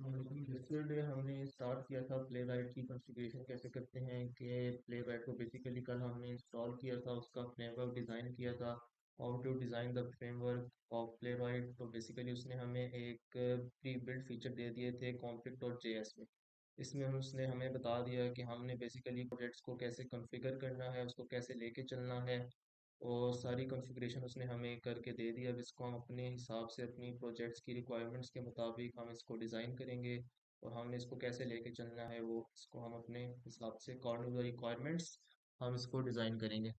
yesterday हमने start किया था प्लेराइट की कॉन्फ़िगरेशन कैसे करते हैं कि प्लेराइट को बेसिकली कल हमने इंस्टॉल किया था, उसका फ्रेमवर्क डिज़ाइन किया था। How to design the framework of Playwright. तो बेसिकली उसने हमें एक प्री बिल्ड फीचर दे दिए थे कॉन्फ्लिक्ट डॉट जेएस में। इसमें उसने हमें बता दिया कि हमने बेसिकली प्रोजेक्ट्स को कैसे कॉन्फ़िगर करना है, उसको कैसे लेके चलना है, और सारी कॉन्फ़िगरेशन उसने हमें करके दे दिया। अब इसको हम अपने हिसाब से अपनी प्रोजेक्ट्स की रिक्वायरमेंट्स के मुताबिक हम इसको डिज़ाइन करेंगे, और हमने इसको कैसे लेके चलना है वो इसको हम अपने हिसाब से अकॉर्डिंग टू द रिक्वायरमेंट्स हम इसको डिज़ाइन करेंगे।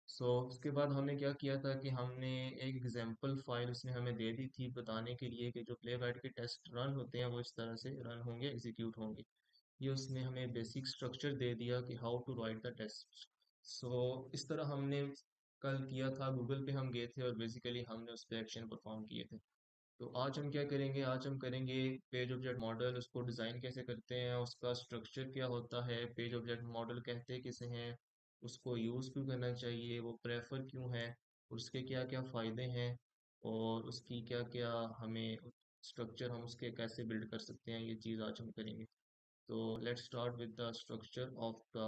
उसके बाद हमने क्या किया था कि हमने एक एग्जांपल फाइल उसने हमें दे दी थी बताने के लिए कि जो प्ले राइट के टेस्ट रन होते हैं वो इस तरह से रन होंगे, एग्जीक्यूट होंगे। ये उसने हमें बेसिक स्ट्रक्चर दे दिया कि how to write the test. इस तरह हमने कल किया था, गूगल पे हम गए थे और बेसिकली हमने उस पर एक्शन परफॉर्म किए थे। तो आज हम क्या करेंगे, आज हम करेंगे पेज ऑब्जेक्ट मॉडल, उसको डिज़ाइन कैसे करते हैं, उसका स्ट्रक्चर क्या होता है, पेज ऑब्जेक्ट मॉडल कहते किसे हैं, उसको यूज़ क्यों करना चाहिए, वो प्रेफर क्यों है, उसके क्या क्या फ़ायदे हैं, और उसकी क्या क्या हमें स्ट्रक्चर हम उसके कैसे बिल्ड कर सकते हैं, ये चीज़ आज हम करेंगे। तो let's start with the structure of the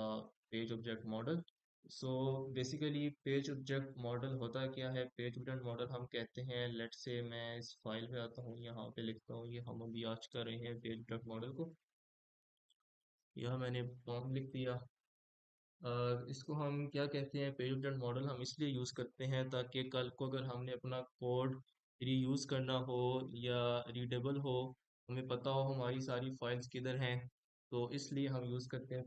page object model. So basically page object model होता क्या है, पेज ऑब्जेक्ट मॉडल हम कहते हैं, लेट्स से मैं इस फाइल पे आता हूँ, यहाँ पे लिखता हूँ, ये हम अभी आज कर रहे हैं पेज ऑब्जेक्ट मॉडल को। यह मैंने फॉर्म लिख दिया। इसको हम क्या कहते हैं, पेज ऑब्जेक्ट मॉडल हम इसलिए यूज़ करते हैं ताकि कल को अगर हमने अपना कोड रीयूज़ करना हो या रीडेबल हो, हमें पता हो हमारी सारी फाइल्स किधर हैं, तो इसलिए हम यूज़ करते हैं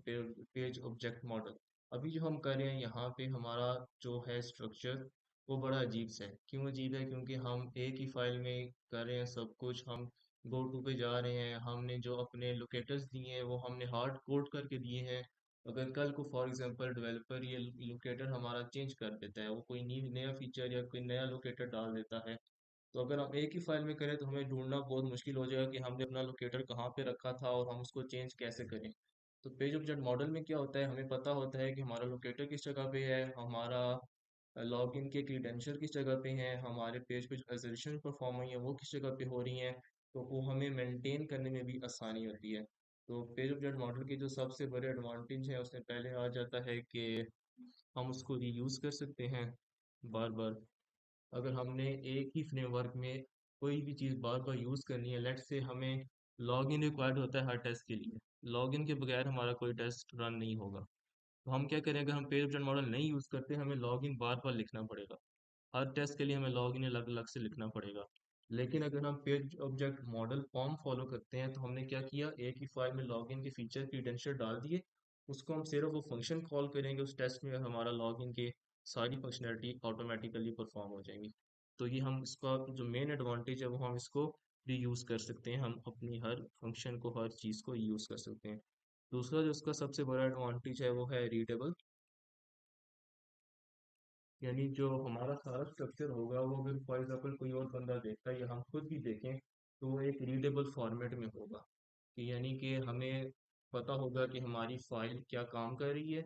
पेज ऑब्जेक्ट मॉडल। अभी जो हम कर रहे हैं यहाँ पे हमारा जो है स्ट्रक्चर, वो बड़ा अजीब सा है। क्यों अजीब है? क्योंकि हम एक ही फाइल में कर रहे हैं सब कुछ। हम गो टू पे जा रहे हैं, हमने जो अपने लोकेटर्स दिए हैं वो हमने हार्ड कोड करके दिए हैं। अगर कल को फॉर एग्जांपल डेवलपर ये लोकेटर हमारा चेंज कर देता है, वो कोई नया फीचर या कोई नया लोकेटर डाल देता है, तो अगर हम एक ही फाइल में करें तो हमें ढूंढना बहुत मुश्किल हो जाएगा कि हमने अपना लोकेटर कहाँ पे रखा था और हम उसको चेंज कैसे करें। तो पेज ऑब्जेक्ट मॉडल में क्या होता है, हमें पता होता है कि हमारा लोकेटर किस जगह पे है, हमारा लॉगिन के क्रीडेंशियल किस जगह पे हैं, हमारे पेज पे जो एसर्शन परफॉर्म हुई है वो किस जगह पे हो रही हैं। तो वो हमें मेंटेन करने में भी आसानी होती है। तो पेज ऑब्जेक्ट मॉडल के जो सबसे बड़े एडवांटेज है उसमें पहले आ जाता है कि हम उसको रीयूज़ कर सकते हैं बार बार। अगर हमने एक ही फ्रेमवर्क में कोई भी चीज़ बार बार यूज़ करनी है, लेट्स से हमें लॉगिन रिक्वायर्ड होता है हर टेस्ट के लिए, लॉगिन के बगैर हमारा कोई टेस्ट रन नहीं होगा। तो हम क्या करें, अगर हम पेज ऑब्जेक्ट मॉडल नहीं यूज़ करते, हमें लॉगिन बार बार लिखना पड़ेगा, हर टेस्ट के लिए हमें लॉगिन अलग अलग से लिखना पड़ेगा। लेकिन अगर हम page object model form follow करते हैं तो हमने क्या किया, एक ही फाइल में लॉगिन के फीचर क्रीडेंशियल डाल दिए, उसको हम सिर्फ वो फंक्शन कॉल करेंगे उस टेस्ट में, हमारा लॉगिन के सारी फंक्शनैलिटी ऑटोमेटिकली परफॉर्म हो जाएंगी। तो ये हम इसका जो मेन एडवांटेज है वो हम इसको रीयूज़ कर सकते हैं, हम अपनी हर फंक्शन को हर चीज़ को यूज़ कर सकते हैं। दूसरा जो उसका सबसे बड़ा एडवांटेज है वो है रीडेबल। यानी जो हमारा सारा स्ट्रक्चर होगा वो अगर फॉर एग्जाम्पल कोई और बंदा देखता है या हम खुद भी देखें तो वो एक रीडेबल फॉर्मेट में होगा। कि यानी कि हमें पता होगा कि हमारी फाइल क्या काम कर रही है,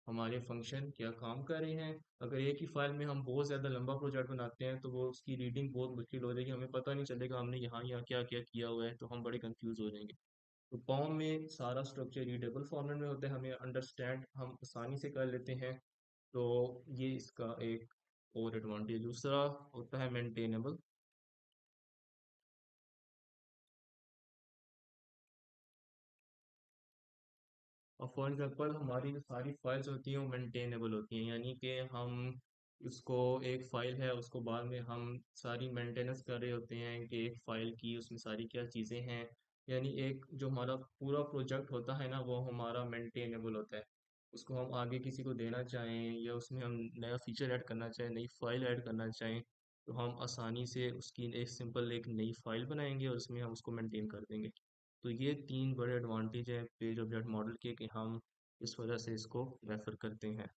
हमारे फंक्शन क्या काम कर रहे हैं। अगर एक ही फाइल में हम बहुत ज़्यादा लंबा प्रोजेक्ट बनाते हैं तो वो उसकी रीडिंग बहुत मुश्किल हो जाएगी, हमें पता नहीं चलेगा हमने यहाँ यहाँ क्या क्या किया हुआ है, तो हम बड़े कंफ्यूज हो जाएंगे। तो पॉम में सारा स्ट्रक्चर रीडेबल फॉर्मेट में होता है, हमें अंडरस्टैंड हम आसानी से कर लेते हैं। तो ये इसका एक और एडवांटेज। दूसरा होता है मेंटेनेबल। और फॉर एग्जांपल हमारी जो सारी फाइल्स होती हैं वो मेंटेनेबल होती हैं, यानी कि हम उसको एक फाइल है उसको बाद में हम सारी मेंटेनेंस कर रहे होते हैं कि एक फाइल की उसमें सारी क्या चीज़ें हैं। यानी एक जो हमारा पूरा प्रोजेक्ट होता है ना वो हमारा मेंटेनेबल होता है। उसको हम आगे किसी को देना चाहें या उसमें हम नया फीचर ऐड करना चाहें, नई फाइल ऐड करना चाहें, तो हम आसानी से उसकी एक सिंपल एक नई फाइल बनाएंगे और उसमें हम उसको मेंटेन कर देंगे। तो ये तीन बड़े एडवांटेज है पेज ऑब्जेक्ट मॉडल के कि हम इस वजह से इसको रेफर करते हैं।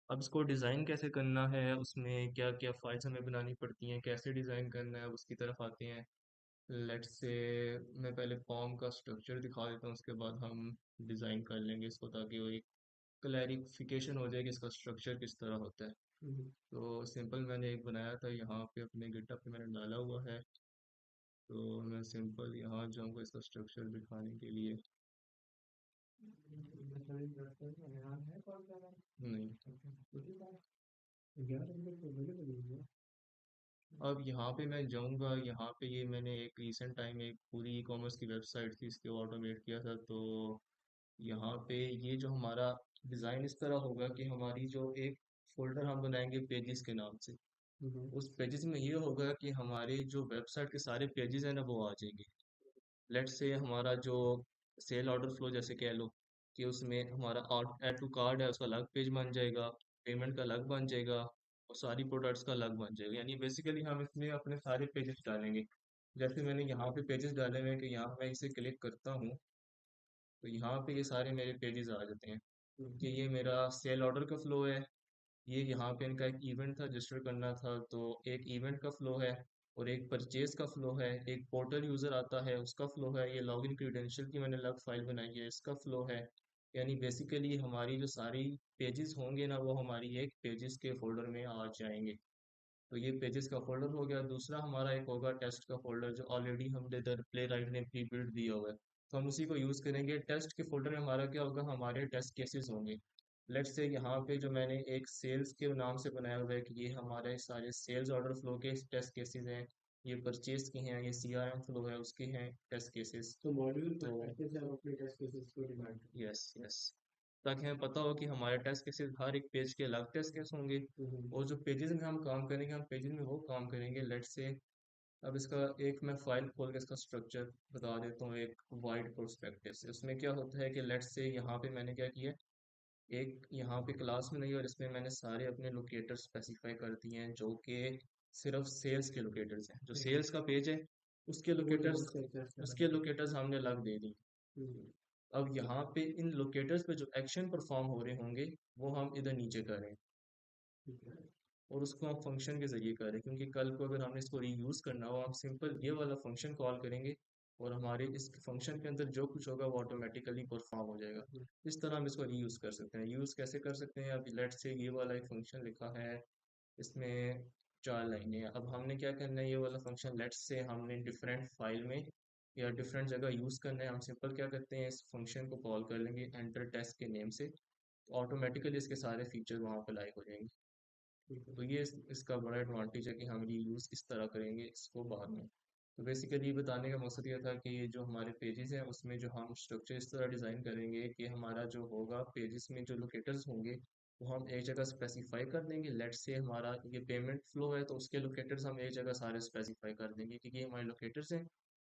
अब इसको डिज़ाइन कैसे करना है, उसमें क्या क्या फाइल्स हमें बनानी पड़ती हैं, कैसे डिज़ाइन करना है, उसकी तरफ आते हैं। लेट्स से मैं पहले फॉर्म का स्ट्रक्चर दिखा देता हूँ, उसके बाद हम डिज़ाइन कर लेंगे इसको ताकि वो एक क्लैरिफिकेशन हो जाए कि इसका स्ट्रक्चर किस तरह होता है। तो सिंपल मैंने एक बनाया था यहाँ पे अपने गिटहब पे मैंने डाला हुआ है। तो मैं सिंपल यहाँ जाऊँगा इसका स्ट्रक्चर दिखाने के लिए। नहीं, अब यहाँ पे मैं जाऊँगा, यहाँ पे ये मैंने एक रिसेंट टाइम एक पूरी ई कॉमर्स की वेबसाइट थी इसके ऑटोमेट किया था। तो यहाँ पे ये जो हमारा डिज़ाइन इस तरह होगा कि हमारी जो एक फोल्डर हम बनाएंगे पेजेस के नाम से। उस पेजेस में ये होगा कि हमारे जो वेबसाइट के सारे पेजेस हैं ना वो आ जाएंगे। लेट्स से हमारा जो सेल ऑर्डर फ्लो जैसे कह लो कि उसमें हमारा ऐड टू कार्ड है उसका अलग पेज बन जाएगा, पेमेंट का अलग बन जाएगा और सारी प्रोडक्ट्स का अलग बन जाएगा। यानी बेसिकली हम इसमें अपने सारे पेजेस डालेंगे। जैसे मैंने यहाँ पे पेजेस डाले हुए हैं कि यहाँ मैं इसे क्लिक करता हूँ तो यहाँ पे ये सारे मेरे पेजेस आ जाते हैं कि ये मेरा सेल ऑर्डर का फ्लो है। ये यहाँ पे इनका एक इवेंट था रजिस्टर करना था तो एक इवेंट का फ्लो है और एक परचेज का फ्लो है, एक पोर्टल यूज़र आता है उसका फ्लो है, ये लॉगिन क्रीडेंशियल की मैंने अलग फाइल बनाई है इसका फ्लो है। यानी बेसिकली हमारी जो सारी पेजेस होंगे ना वो हमारी एक पेजेस के फोल्डर में आ जाएंगे। तो ये पेजेस का फोल्डर हो गया। दूसरा हमारा एक होगा टेस्ट का फोल्डर जो ऑलरेडी हमने इधर प्ले राइट ने प्री बिल्ड दिया हुआ है तो हम उसी को यूज़ करेंगे। टेस्ट के फोल्डर में हमारा क्या होगा, हमारे टेस्ट केसेस होंगे। लेट्स से यहाँ पे जो मैंने एक सेल्स के नाम से बनाया हुआ है कि ये हमारे सारे सेल्स ऑर्डर फ्लो के टेस्ट केसेस हैं, ये परचेज के हैं, ये सीआरएम फ्लो है उसके हैं टेस्ट केसेस। तो मॉड्यूल तो अच्छे से हम अपने टेस्ट केसेस को डिफाइन करें। यस यस, ताकि हमें पता हो कि हमारे टेस्ट केसेस हर एक पेज के अलग टेस्ट केस होंगे। और जो पेजेस में हम काम करेंगे हम पेजेस में वो काम करेंगे। लेट्स से अब इसका एक मैं फाइल खोल के इसका स्ट्रक्चर बता देता हूँ एक वाइड प्रोस्पेक्टिव से। उसमें क्या होता है कि लेट्स से यहाँ पे मैंने क्या किया, एक यहाँ पे क्लास में नहीं और इसमें मैंने सारे अपने लोकेटर स्पेसिफाई कर दिए हैं जो कि सिर्फ सेल्स के लोकेटर्स हैं। जो सेल्स का पेज है उसके लोकेटर्स हमने अलग दे दी। अब यहाँ पे इन लोकेटर्स पे जो एक्शन परफॉर्म हो रहे होंगे वो हम इधर नीचे करें और उसको हम फंक्शन के जरिए करें, क्योंकि कल को अगर हमने इसको रीयूज़ करना हो हम सिंपल ये वाला फंक्शन कॉल करेंगे और हमारे इस फंक्शन के अंदर जो कुछ होगा वो ऑटोमेटिकली परफॉर्म हो जाएगा। इस तरह हम इसको रीयूज़ कर सकते हैं। यूज़ कैसे कर सकते हैं, अब लेट्स से ये वाला एक फंक्शन लिखा है, इसमें 4 लाइनें हैं। अब हमने क्या करना है, ये वाला फंक्शन लेट्स से हमने डिफरेंट फाइल में या डिफरेंट जगह यूज़ करना है। हम सिंपल क्या करते हैं, इस फंक्शन को कॉल कर लेंगे एंटर टेस्ट के नेम से, तो ऑटोमेटिकली इसके सारे फीचर वहाँ पर लाइक हो जाएंगे। तो ये इसका बड़ा एडवांटेज है कि हम ये यूज़ इस तरह करेंगे इसको बाद में। तो बेसिकली ये बताने का मकसद ये था कि ये जो हमारे पेजेस हैं उसमें जो हम स्ट्रक्चर इस तरह डिज़ाइन करेंगे कि हमारा जो होगा पेजेस में जो लोकेटर्स होंगे वो हम एक जगह स्पेसिफाई कर देंगे। लेट्स से हमारा ये पेमेंट फ्लो है तो उसके लोकेटर्स हम एक जगह सारे स्पेसिफाई कर देंगे क्योंकि ये हमारे लोकेटर्स हैं।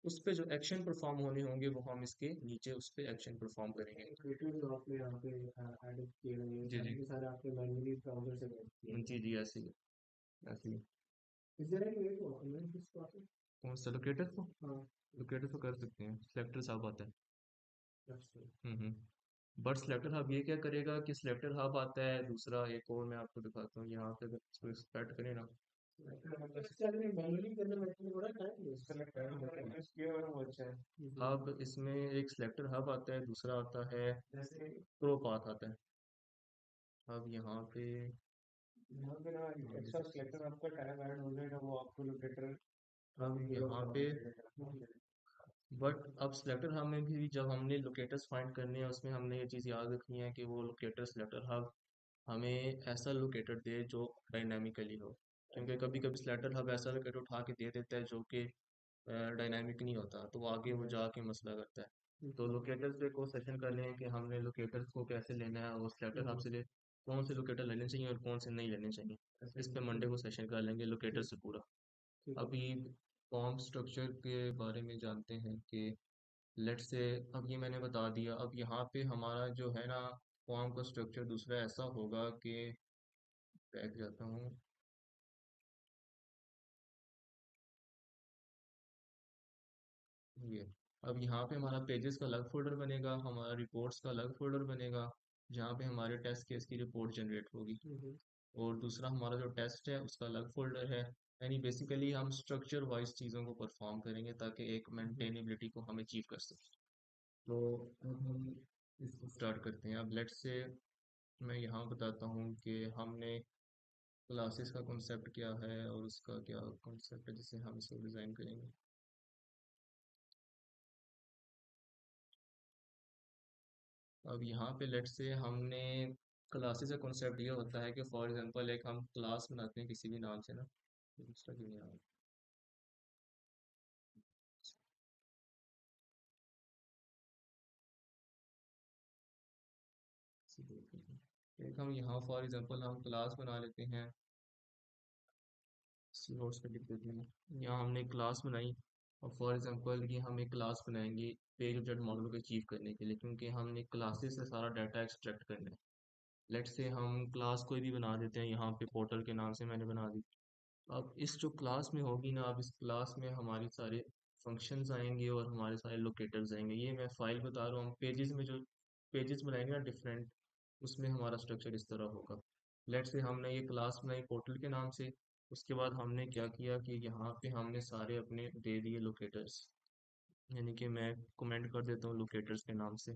उस पे जो एक्शन परफॉर्म होने होंगे वो हम इसके नीचे उस पे एक्शन परफॉर्म करेंगे। क्रिएटिव जो आपने यहाँ पे ऐड किए हुए हैं जी जी सारे के सारे आपने मैन्युअली ब्राउज़र से ऐड किए हैं। जी जी ऐसे ही ऐसे ही। इस तरह की वे तो ऑनलाइन किस बात है? कौन सा लोकेटर को, हाँ लोकेटर तो कर सकते हैं, सिलेक्टर साहब आता है। अच्छा। बट सिलेक्टर हब ये क्या करेगा कि सिलेक्टर हब आता है दूसरा एक और मैं आपको दिखाता हूँ यहाँ पे, अगर इसको एक्सपेक्ट करें ना अब इसमें एक सिलेक्टर हब आता है, दूसरा आता है प्रो पाथ आता है। अब यहाँ पे सिलेक्टर आपका टैब ऐड हो जाएगा, वो आपको लोकेटर अब यहाँ पे बट अब सिलेक्टर हब में भी जब हमने लोकेटर्स फाइंड करने हैं उसमें हमने ये चीज़ याद रखनी है कि वो लोकेटर सिलेक्टर हब हमें ऐसा लोकेटर दे जो डायनामिकली हो, क्योंकि कभी कभी सिलेक्टर हब ऐसा लोकेटर उठा के दे देता है जो कि डायनामिक नहीं होता तो वो आगे वो जाके मसला करता है। तो लोकेटर्स पे को सेशन कर लें कि हमने लोकेटर्स को कैसे लेना है और सिलेक्टर हब से कौन से लोकेटर लेने चाहिए और कौन से नहीं लेने चाहिए। इस पे मंडे को सेशन कर लेंगे लोकेटर से पूरा। अभी फॉर्म स्ट्रक्चर के बारे में जानते हैं कि लेट्स से अब ये मैंने बता दिया। अब यहाँ पे हमारा जो है ना फॉर्म का स्ट्रक्चर दूसरा ऐसा होगा कि बैक जाता हूँ ये। अब यहाँ पे हमारा पेजेस का अलग फोल्डर बनेगा, हमारा रिपोर्ट्स का अलग फोल्डर बनेगा जहाँ पे हमारे टेस्ट केस की रिपोर्ट जनरेट होगी। और दूसरा हमारा जो टेस्ट है उसका अलग फोल्डर है। यानी बेसिकली हम स्ट्रक्चर वाइज चीज़ों को परफॉर्म करेंगे ताकि एक मेंटेनेबिलिटी को हम अचीव कर सकें। तो अब हम इसको स्टार्ट करते हैं। अब लेट्स से मैं यहाँ बताता हूँ कि हमने क्लासेस का कॉन्सेप्ट क्या है और उसका क्या कॉन्सेप्ट है जिसे हम इसको डिज़ाइन करेंगे। अब यहाँ पे लेट से हमने क्लासेस का कॉन्सेप्ट ये होता है कि फॉर एग्जांपल एक हम क्लास बनाते हैं किसी भी नाम से ना, दूसरा क्यों नहीं आ रहा? एक हम यहाँ फॉर एग्जांपल हम क्लास बना लेते हैं, नोट्स पे लिख देते हैं। यहाँ हमने क्लास बनाई और फॉर एग्जांपल ये हम एक क्लास बनाएंगे पेज ऑब्जेक्ट मॉडल को अचीव करने के लिए, क्योंकि हमने क्लासेस से सारा डाटा एक्सट्रैक्ट करना है। लेट से हम क्लास कोई भी बना देते हैं, यहाँ पे पोर्टल के नाम से मैंने बना दी। अब इस जो क्लास में होगी ना, अब इस क्लास में हमारे सारे फंक्शंस आएंगे और हमारे सारे लोकेटर्स आएंगे। ये मैं फाइल बता रहा हूँ, हम पेजेस में जो पेजेस बनाएंगे ना डिफरेंट, उसमें हमारा स्ट्रक्चर इस तरह होगा। लेट से हमने ये क्लास बनाई पोर्टल के नाम से, उसके बाद हमने क्या किया कि यहाँ पे हमने सारे अपने दे दिए लोकेटर्स, यानी कि मैं कमेंट कर देता हूँ लोकेटर्स के नाम से।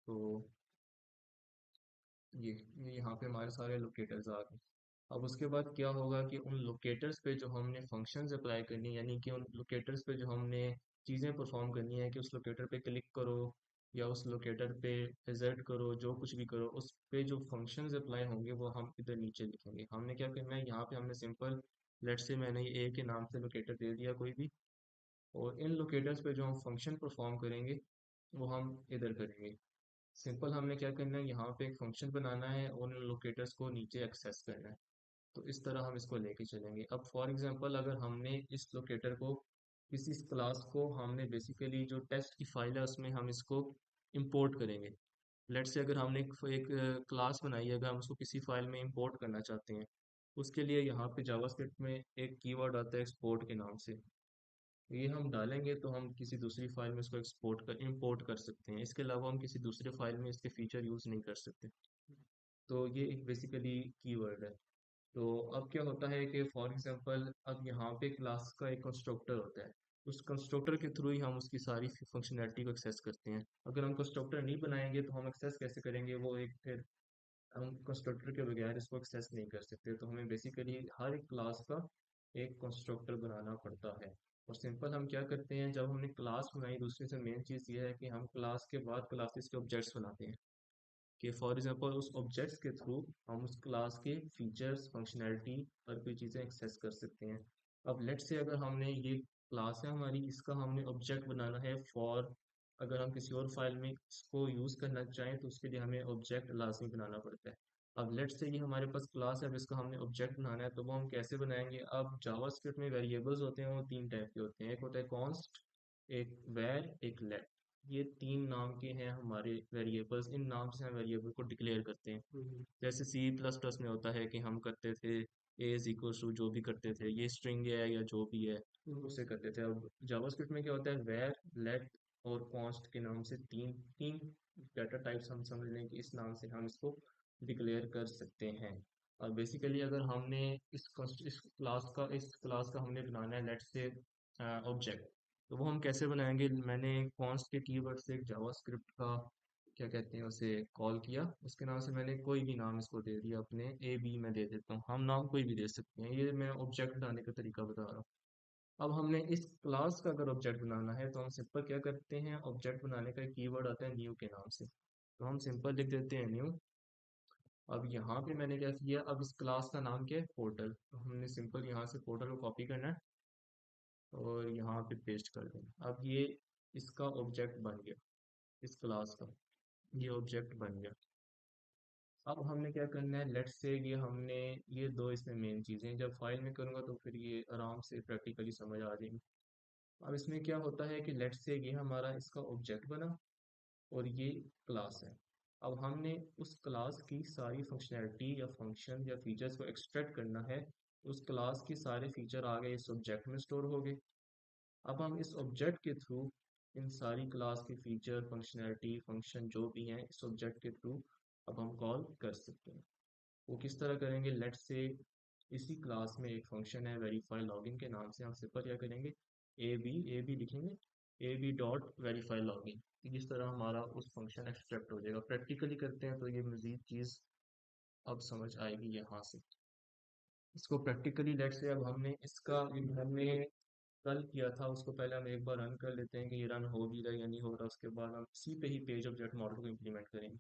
तो ये यहाँ पे हमारे सारे लोकेटर्स आ गए। अब उसके बाद क्या होगा कि उन लोकेटर्स पे जो हमने फंक्शंस अप्लाई करनी है, यानी कि उन लोकेटर्स पे जो हमने चीज़ें परफॉर्म करनी है कि उस लोकेटर पे क्लिक करो या उस लोकेटर पे विजिट करो, जो कुछ भी करो, उस पे जो फंक्शंस अप्लाई होंगे वो हम इधर नीचे लिखेंगे। हमने क्या करना है, यहाँ पे हमने सिंपल लेट से मैंने ये ए के नाम से लोकेटर दे दिया कोई भी, और इन लोकेटर्स पे जो हम फंक्शन परफॉर्म करेंगे वो हम इधर करेंगे। सिंपल हमने क्या करना है, यहाँ पे एक फंक्शन बनाना है और उन लोकेटर्स को नीचे एक्सेस करना है। तो इस तरह हम इसको लेके चलेंगे। अब फॉर एग्जांपल अगर हमने इस लोकेटर को किसी क्लास को हमने बेसिकली जो टेस्ट की फाइल है उसमें हम इसको इंपोर्ट करेंगे। लेट्स से अगर हमने एक क्लास बनाई है, अगर हम उसको किसी फाइल में इंपोर्ट करना चाहते हैं, उसके लिए यहाँ पे जावास्क्रिप्ट में एक कीवर्ड आता है एक्सपोर्ट के नाम से। ये हम डालेंगे तो हम किसी दूसरी फाइल में इसको एक्सपोर्ट कर इंपोर्ट कर सकते हैं। इसके अलावा हम किसी दूसरे फाइल में इसके फीचर यूज़ नहीं कर सकते। तो ये एक बेसिकली कीवर्ड है। तो अब क्या होता है कि फॉर एग्जांपल अब यहाँ पे क्लास का एक कंस्ट्रक्टर होता है, उस कंस्ट्रक्टर के थ्रू ही हम उसकी सारी फंक्शनैलिटी को एक्सेस करते हैं। अगर हम कंस्ट्रक्टर नहीं बनाएंगे तो हम एक्सेस कैसे करेंगे, वो एक फिर हम कंस्ट्रक्टर के बगैर इसको एक्सेस नहीं कर सकते। तो हमें बेसिकली हर एक क्लास का एक कंस्ट्रक्टर बनाना पड़ता है। और सिंपल हम क्या करते हैं, जब हमने क्लास बनाई दूसरी से मेन चीज़ ये है कि हम क्लास के बाद क्लासेस के ऑब्जेक्ट्स बनाते हैं, कि फॉर एग्जांपल उस ऑब्जेक्ट्स के थ्रू हम उस क्लास के फीचर्स फंक्शनैलिटी और कोई चीज़ें एक्सेस कर सकते हैं। अब लेट से अगर हमने ये क्लास है हमारी, इसका हमने ऑब्जेक्ट बनाना है फॉर, अगर हम किसी और फाइल में इसको यूज़ करना चाहें तो उसके लिए हमें ऑब्जेक्ट लाजमी बनाना पड़ता है। अब लेट से ये हमारे पास क्लास है, अब इसका हमने ऑब्जेक्ट बनाना है, तो वो हम कैसे बनाएंगे। अब जावास्क्रिप्ट में वेरिएबल्स होते हैं, वो तीन टाइप के होते हैं, एक होता है कॉन्स्ट, एक वैर, एक लेट। ये तीन नाम के हैं हमारे वेरिएबल्स, इन नाम से हम वेरिएबल को डिक्लेयर करते हैं। जैसे सी प्लस प्लस में होता है कि हम करते थे ए इज इक्वल टू, जो भी करते थे ये स्ट्रिंग है या जो भी है उसे करते थे। अब जावास्क्रिप्ट में क्या होता है, वेर, लेट और कॉन्स्ट के नाम से तीन तीन डाटा टाइप्स हम समझ लें कि इस नाम से हम इसको डिक्लेयर कर सकते हैं। और बेसिकली अगर हमने इस क्लास का हमने बनाना है लेट से ऑब्जेक्ट, तो वो हम कैसे बनाएंगे। मैंने कॉन्स्ट के कीवर्ड से एक जावास्क्रिप्ट का क्या कहते हैं उसे कॉल किया, उसके नाम से मैंने कोई भी नाम इसको दे दिया, अपने ए बी मैं दे देता हूँ, हम नाम कोई भी दे सकते हैं। ये मैं ऑब्जेक्ट बनाने का तरीका बता रहा हूँ। अब हमने इस क्लास का अगर ऑब्जेक्ट बनाना है तो हम सिंपल क्या करते हैं, ऑब्जेक्ट बनाने का एक कीवर्ड आता है न्यू के नाम से, तो हम सिंपल लिख देते हैं न्यू। अब यहाँ पे मैंने क्या किया, अब इस क्लास का नाम क्या है, पोर्टल, तो हमने सिंपल यहाँ से पोर्टल को कॉपी करना है और यहाँ पे पेस्ट कर देना। अब ये इसका ऑब्जेक्ट बन गया, इस क्लास का ये ऑब्जेक्ट बन गया। अब हमने क्या करना है, लेट्स से ये हमने ये दो इसमें मेन चीज़ें, जब फाइल में करूँगा तो फिर ये आराम से प्रैक्टिकली समझ आ जाएगी। अब इसमें क्या होता है कि लेट्स से ये हमारा इसका ऑब्जेक्ट बना और ये क्लास है। अब हमने उस क्लास की सारी फंक्शनैलिटी या फंक्शन या फीचर्स को एक्सट्रैक्ट करना है, उस क्लास के सारे फीचर आ गए इस ऑब्जेक्ट में स्टोर हो गए। अब हम इस ऑब्जेक्ट के थ्रू इन सारी क्लास के फीचर फंक्शनैलिटी फंक्शन जो भी हैं इस ऑब्जेक्ट के थ्रू अब हम कॉल कर सकते हैं। वो किस तरह करेंगे, लेट्स से इसी क्लास में एक फंक्शन है वेरीफाई लॉगिन के नाम से, हम सिंपल क्या करेंगे, ए बी लिखेंगे, A B dot verify login. इस तरह हमारा उस फंक्शन एक्सट्रैक्ट हो जाएगा। प्रैक्टिकली करते हैं तो ये मज़ीद चीज़ अब समझ आएगी यहाँ से। इसको प्रैक्टिकली लेट्स से अब हमने इसका हमने कल किया था उसको पहले हम एक बार रन कर लेते हैं कि ये रन हो भी रहा है या नहीं हो रहा, उसके बाद हम इसी पे ही पेज ऑब्जेक्ट मॉडल को इम्प्लीमेंट करेंगे।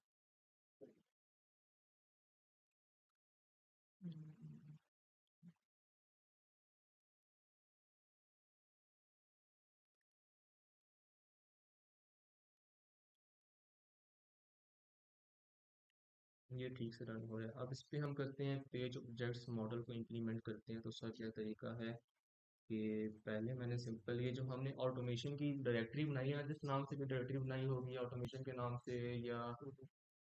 ये ठीक से रन हो रहा है। अब इस पे हम करते हैं पेज ऑब्जेक्ट्स मॉडल को इम्प्लीमेंट करते हैं। तो उसका क्या तरीका है कि पहले मैंने सिंपल ये जो हमने ऑटोमेशन की डायरेक्टरी बनाई है, जिस नाम से भी डायरेक्टरी बनाई होगी ऑटोमेशन के नाम से, या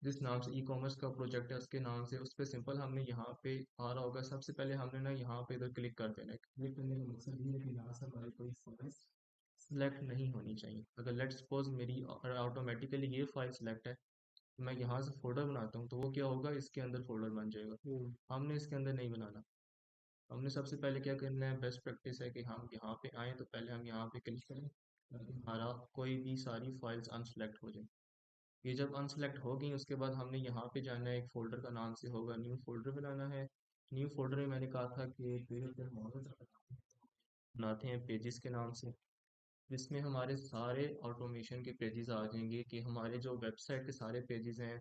जिस नाम से ई कॉमर्स का प्रोजेक्ट है उसके नाम से, उस पर सिंपल हमने यहाँ पे आ रहा होगा। सबसे पहले हमने ना यहाँ पे इधर क्लिक कर देना है। क्लिक करने का मकसद ये है कि यहाँ से हमारी कोई फाइल सिलेक्ट नहीं होनी चाहिए। अगर लेट्स सपोज मेरी ऑटोमेटिकली ये फाइल सिलेक्ट है, मैं यहाँ से फोल्डर बनाता हूँ तो वो क्या होगा, इसके अंदर फोल्डर बन जाएगा। हमने इसके अंदर नहीं बनाना। हमने सबसे पहले क्या करना है, बेस्ट प्रैक्टिस है कि हम यहाँ पे आए तो पहले हम यहाँ पे क्लिक करें ताकि हमारा कोई भी सारी फाइल्स अनसेलेक्ट हो जाए। ये जब अनसेलेक्ट हो गई उसके बाद हमने यहाँ पे जाना है, एक फोल्डर का नाम से होगा न्यू फोल्डर बनाना है। न्यू फोल्डर में मैंने कहा था कि पेज मॉडल बनाते हैं पेजेस के नाम से, जिसमें हमारे सारे ऑटोमेशन के पेजेस आ जाएंगे कि हमारे जो वेबसाइट के सारे पेजेस हैं,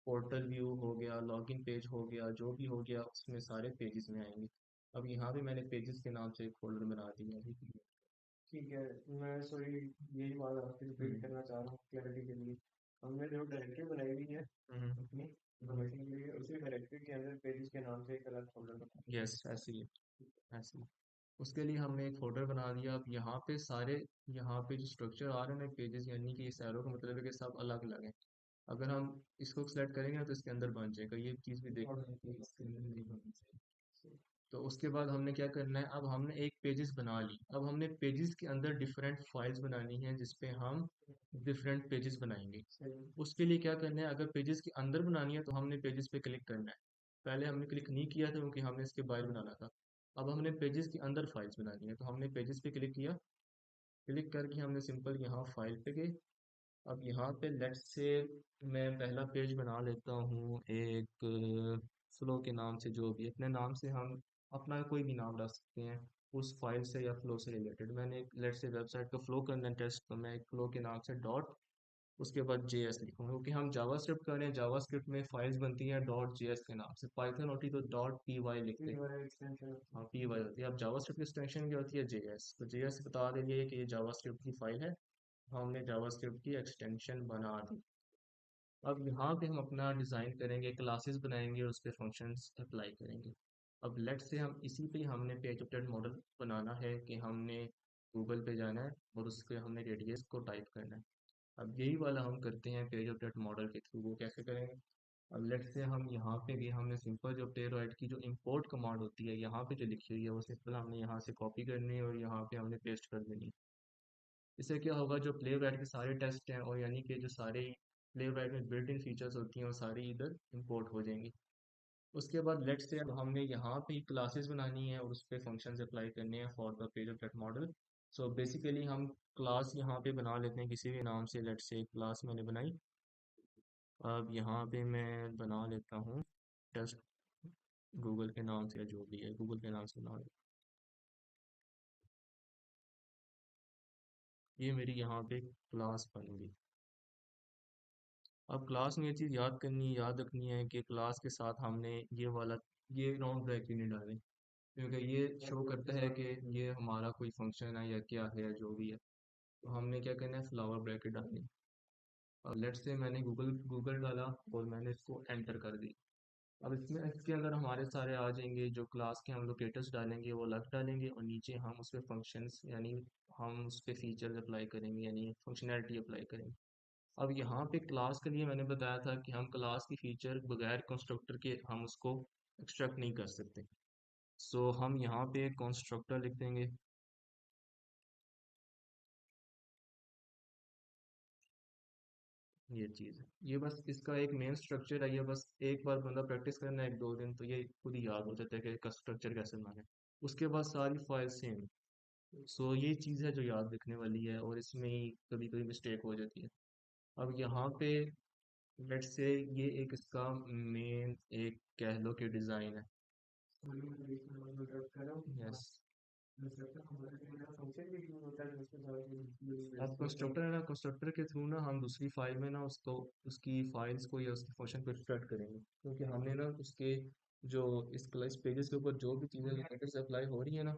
पोर्टल व्यू हो गया, लॉगिन पेज हो गया, जो भी हो गया उसमें सारे पेजेस में आएंगे। अब यहाँ पे मैंने पेजेस के नाम से एक फोल्डर बना दिया है। ठीक है। मैं सॉरी, यही बात आपसे रिपीट करना चाह रहा हूँ क्लैरिटी के लिए। हमने जो डायरेक्टरी बनाई हुई है अपनी इन्फॉर्मेशन के लिए, उसी डायरेक्टरी के अंदर पेजेस के नाम से एक अलग फोल्डर बना, यस ऐसे ही ऐसे ही। उसके लिए हमने एक फोल्डर बना दिया। अब यहाँ पे सारे, यहाँ पे जो स्ट्रक्चर आ रहे हैं पेजेस, यानी कि इस एरो का मतलब है कि सब अलग अलग हैं। अगर हम इसको सिलेक्ट करेंगे तो इसके अंदर बन जाएगा, ये चीज़ भी देख इसके अंदर नहीं बननी चाहिए। तो उसके बाद हमने क्या करना है, अब हमने एक पेजेस बना ली, अब हमने पेजेस के अंदर डिफरेंट फाइल्स बनानी है जिसपे हम डिफरेंट पेजेस बनाएंगे। उसके लिए क्या करना है, अगर पेजेस के अंदर बनानी है तो हमने पेजेस पे क्लिक करना है। पहले हमने क्लिक नहीं किया था क्योंकि हमने इसके बाहर बनाना था। अब हमने पेजेस के अंदर फाइल्स बनानी है तो हमने पेजेस पे क्लिक किया। क्लिक करके हमने सिंपल यहाँ फाइल पे गए। अब यहाँ पे लेट्स से मैं पहला पेज बना लेता हूँ एक फ्लो के नाम से, जो भी अपने नाम से हम अपना कोई भी नाम रख सकते हैं उस फाइल से या फ्लो से रिलेटेड। मैंने एक लेट्स से वेबसाइट का फ्लो करना है टेस्ट, तो मैं एक फ्लो के नाम से डॉट, उसके बाद JS लिखूंगा क्योंकि हम जावास्क्रिप्ट कर रहे हैं। जावास्क्रिप्ट में फाइल्स बनती हैं डॉट JS के नाम से। पाइथन होती तो डॉट py लिखते हैं। हाँ py होती है। अब जावास्क्रिप्ट की एक्सटेंशन क्या होती है, JS। तो JS बता देंगे कि ये जावास्क्रिप्ट की फाइल है, हमने जावास्क्रिप्ट की एक्सटेंशन बना दी। अब यहाँ पे हम अपना डिज़ाइन करेंगे, क्लासेस बनाएंगे और उस पर फंक्शंस अप्लाई करेंगे। अब लेट से हम इसी पे हमने पेज ऑब्जेक्ट मॉडल बनाना है कि हमने गूगल पे जाना है और उसके हमने रेडियस को टाइप करना है। अब यही वाला हम करते हैं पेज ऑब्जेक्ट मॉडल के थ्रू। वो कैसे करेंगे, अब लेट से हम यहाँ पे भी हमने सिंपल जो प्लेराइट की जो इंपोर्ट कमांड होती है यहाँ पे जो लिखी हुई है वो सिंपल हमने यहाँ से कॉपी करनी है और यहाँ पे हमने पेस्ट कर देनी है। इससे क्या होगा, जो प्ले बैक के सारे टेस्ट हैं और यानी कि जो सारे प्ले बैक में बिल्ट इन फीचर्स होती हैं वो सारी इधर इंपोर्ट हो जाएंगी। उसके बाद लेट्स से अब हमने यहाँ पे क्लासेस बनानी है और उस पर फंक्शंस अप्लाई करने हैं for the page of that model. So basically हम क्लास यहाँ पे बना लेते हैं किसी भी नाम से। लेट्स से क्लास मैंने बनाई। अब यहाँ पे मैं बना लेता हूँ टेस्ट गूगल के नाम से, या जो भी है गूगल के नाम से बना लेता हूँ। ये मेरी यहाँ पे क्लास बन गई। अब क्लास में ये चीज़ याद रखनी है कि क्लास के साथ हमने ये वाला, ये नॉन ब्रैकेट नहीं डालें क्योंकि ये शो करता है कि ये हमारा कोई फंक्शन है या क्या है जो भी है। तो हमने क्या करना है, फ्लावर ब्रैकेट डालनी। और लेट्स से मैंने गूगल गूगल डाला और मैंने इसको एंटर कर दी। अब इसमें इसके अंदर हमारे सारे आ जाएंगे, जो क्लास के हम लोकेटर्स डालेंगे वो अलग डालेंगे और नीचे हम उस पर फंक्शंस यानी हम उस पर फीचर्स अप्लाई करेंगे यानी फंक्शनैलिटी अप्लाई करेंगे। अब यहाँ पे क्लास के लिए मैंने बताया था कि हम क्लास की फीचर बगैर कंस्ट्रक्टर के हम उसको एक्सट्रैक्ट नहीं कर सकते। सो हम यहाँ पे कंस्ट्रक्टर लिख देंगे। ये चीज़ है, ये बस इसका एक मेन स्ट्रक्चर है। ये बस एक बार बंदा प्रैक्टिस करना है 1-2 दिन तो ये खुद ही याद हो जाता है कि इसका स्ट्रक्चर कैसे बनाना है। उसके बाद सारी फाइल सेम। सो ये चीज़ है जो याद रखने वाली है और इसमें ही कभी कभी मिस्टेक हो जाती है। अब यहाँ पे लेट्स से ये एक इसका मेन एक कह लो कि डिज़ाइन है। यस, अब कंस्ट्रक्टर है ना, कंस्ट्रक्टर के थ्रू ना हम दूसरी फाइल में ना उसको उसकी फाइल्स को या उसके फंक्शन को एक्सट्रैक्ट करेंगे, क्योंकि हमने ना उसके जो इस पेजेस के ऊपर जो भी चीज़ें लोकेटर्स अप्लाई हो रही है ना,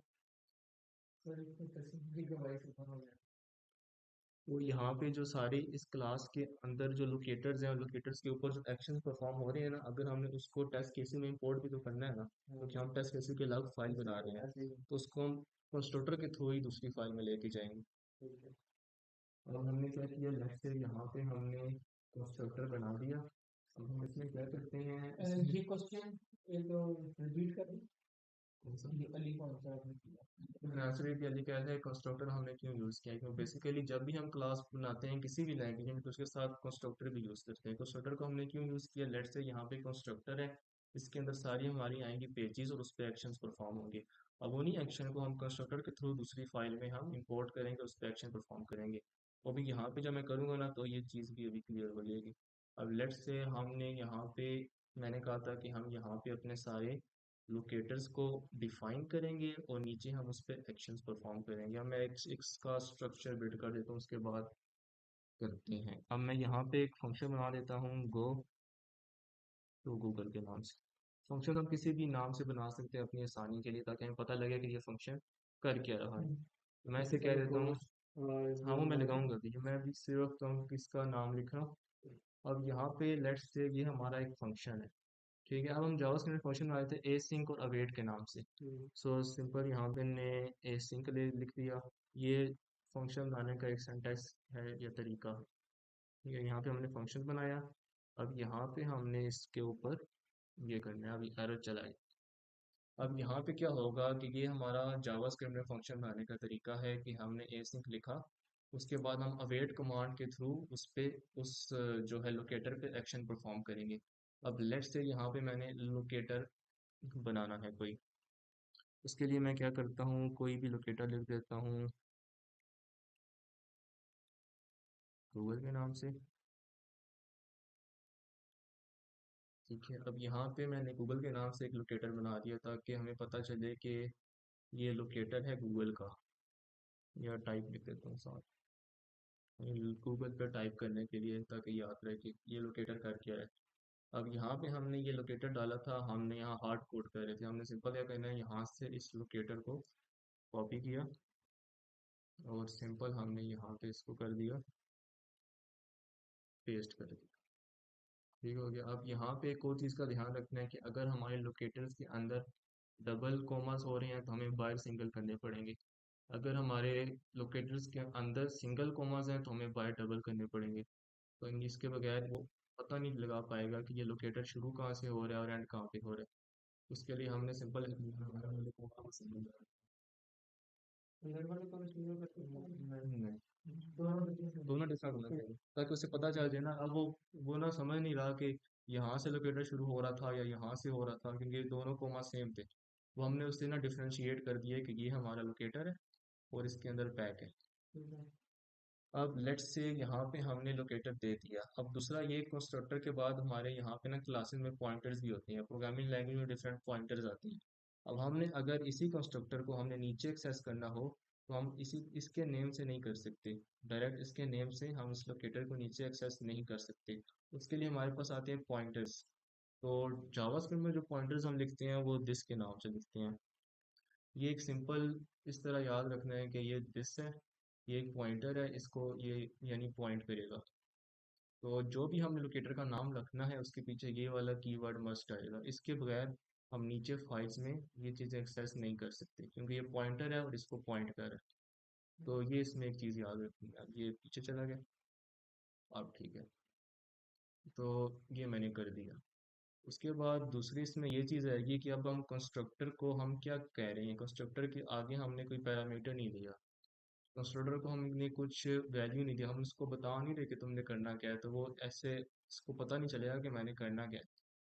वो यहाँ पे जो सारे इस क्लास के अंदर जो लोकेटर्स हैं और लोकेटर्स के ऊपर जो एक्शंस परफॉर्म हो रहे हैं ना, अगर हमने उसको टेस्ट केसेस में इंपोर्ट भी तो करना है ना, क्योंकि हम टेस्ट केसेस के अलग फाइल बना रहे हैं, तो उसको हम कंस्ट्रक्टर के थ्रू ही दूसरी फाइल में लेके जाएंगे। अब हमने क्या किया, लेट्स से यहाँ पे हमने कंस्ट्रक्टर बना दिया। अब हम इसमें क्या करते हैं, ये क्वेश्चन ये तो रिपीट कर ये अली कौन सा आपने किया, आंसर ये अली क्या है, कंस्ट्रक्टर हमने क्यों यूज़ किया है, क्योंकि बेसिकली जब भी हम क्लास बनाते हैं किसी भी लैंग्वेज में तो उसके साथ कंस्ट्रक्टर भी यूज़ करते हैं। कंस्ट्रक्टर को हमने क्यों यूज़ किया, लेट्स से यहाँ पे कंस्ट्रक्टर है, इसके अंदर सारी हमारी आएंगी पेजेस और उस पर एक्शंस परफॉर्म होंगे। अब उन्हीं एक्शन को हम कंस्ट्रक्टर के थ्रू दूसरी फाइल में हम इंपोर्ट करेंगे, उस पर एक्शन परफॉर्म करेंगे। तो अभी यहाँ पे जब मैं करूँगा ना तो ये चीज़ भी अभी क्लियर हो जाएगी। अब लेट्स से हमने यहाँ पे, मैंने कहा था कि हम यहाँ पे अपने सारे लोकेटर्स को डिफाइन करेंगे और नीचे हम उस पर एक्शंस परफॉर्म करेंगे। अब मैं इसका स्ट्रक्चर बिल्ड कर देता हूँ, उसके बाद करते हैं। अब मैं यहाँ पे एक फंक्शन बना देता हूँ, गो टू गूगल के नाम से। फंक्शन हम किसी भी नाम से बना सकते हैं अपनी आसानी के लिए, ताकि हमें पता लगे कि ये फंक्शन कर क्या रहा है। तो मैं इसे कह देता हूँ, हाँ वो मैं लगाऊंगा कि मैं अभी सिर्फ किसका नाम लिख रहा हूँ। अब यहाँ पे लेट्स से ये हमारा एक फंक्शन है, ठीक है। अब हम जावास्क्रिप्ट में फंक्शन बनाए थे एसिंक और अवेट के नाम से। सो सिंपल यहाँ पे ने एसिंक लिख दिया। ये फंक्शन बनाने का एक सिंटैक्स है या तरीका है, ठीक है। यहाँ पे हमने फंक्शन बनाया। अब यहाँ पे हमने इसके ऊपर ये करना है, अभी एरर चला गया। अब यहाँ पे क्या होगा कि ये हमारा जावास्क्रिप्ट में फंक्शन बनाने का तरीका है कि हमने एसिंक लिखा, उसके बाद हम अवेट कमांड के थ्रू उस पे उस जो है लोकेटर पे एक्शन परफॉर्म करेंगे। अब लेट्स से यहाँ पे मैंने लोकेटर बनाना है कोई, उसके लिए मैं क्या करता हूँ, कोई भी लोकेटर लिख देता हूँ गूगल के नाम से, ठीक है। अब यहाँ पे मैंने गूगल के नाम से एक लोकेटर बना दिया ताकि हमें पता चले कि ये लोकेटर है गूगल का। या टाइप लिख देता हूँ साथ गूगल पे टाइप करने के लिए, ताकि याद रहे कि ये लोकेटर कर क्या है। अब यहाँ पे हमने ये लोकेटर डाला था, हमने यहाँ हार्ड कोड कर रहे थे, हमने सिंपल क्या करना है, यहाँ से इस लोकेटर को कॉपी किया और सिंपल हमने यहाँ पे इसको कर दिया पेस्ट कर दिया, ठीक हो गया। अब यहाँ पे एक और चीज़ का ध्यान रखना है कि अगर हमारे लोकेटर्स के अंदर डबल कोमास हो रहे हैं तो हमें बाहर सिंगल करने पड़ेंगे। अगर हमारे लोकेटर्स के अंदर सिंगल कोमास हैं तो हमें बाहर डबल करने पड़ेंगे। तो इसके बगैर वो पता नहीं लगा पाएगा कि ये लोकेटर शुरू कहाँ से हो रहा है और एंड कहाँ पे हो रहा है। उसके लिए हमने सिंपल नहीं, दोनों डिफरेंट होना चाहिए ताकि उसे पता चल जाए ना। अब वो ना समझ नहीं रहा कि यहाँ से लोकेटर शुरू हो रहा था या यहाँ से हो रहा था, क्योंकि दोनों कोमा सेम थे। वो हमने उससे ना डिफ्रेंशिएट कर दिया कि ये हमारा लोकेटर है और इसके अंदर पैक है। अब लेट्स से यहाँ पे हमने लोकेटर दे दिया। अब दूसरा ये कंस्ट्रक्टर के बाद हमारे यहाँ पे ना क्लासेस में पॉइंटर्स भी होती हैं, प्रोग्रामिंग लैंग्वेज में डिफरेंट पॉइंटर्स आती हैं। अब हमने अगर इसी कंस्ट्रक्टर को हमने नीचे एक्सेस करना हो तो हम इसी इसके नेम से नहीं कर सकते, डायरेक्ट इसके नेम से हम इस लोकेटर को नीचे एक्सेस नहीं कर सकते। उसके लिए हमारे पास आते हैं पॉइंटर्स। तो जावास्क्रिप्ट में जो पॉइंटर्स हम लिखते हैं वो दिस के नाम से लिखते हैं। ये एक सिंपल इस तरह याद रखना है कि ये दिस है, ये एक पॉइंटर है, इसको ये यानी पॉइंट करेगा। तो जो भी हमने लोकेटर का नाम रखना है उसके पीछे ये वाला कीवर्ड मस्ट आएगा, इसके बगैर हम नीचे फाइल्स में ये चीज़ें एक्सेस नहीं कर सकते, क्योंकि ये पॉइंटर है और इसको पॉइंट कर रहा है। तो ये इसमें एक चीज़ याद रखनी है। अब ये पीछे चला गया, अब ठीक है। तो ये मैंने कर दिया। उसके बाद दूसरी इसमें ये चीज़ आएगी कि अब हम कंस्ट्रक्टर को हम क्या कह रहे हैं, कंस्ट्रक्टर के आगे हमने कोई पैरामीटर नहीं दिया, कंस्ट्रक्टर को हमने कुछ वैल्यू नहीं दिया, हम उसको बता नहीं रहे कि तुमने करना क्या है, तो वो ऐसे इसको पता नहीं चलेगा कि मैंने करना क्या है।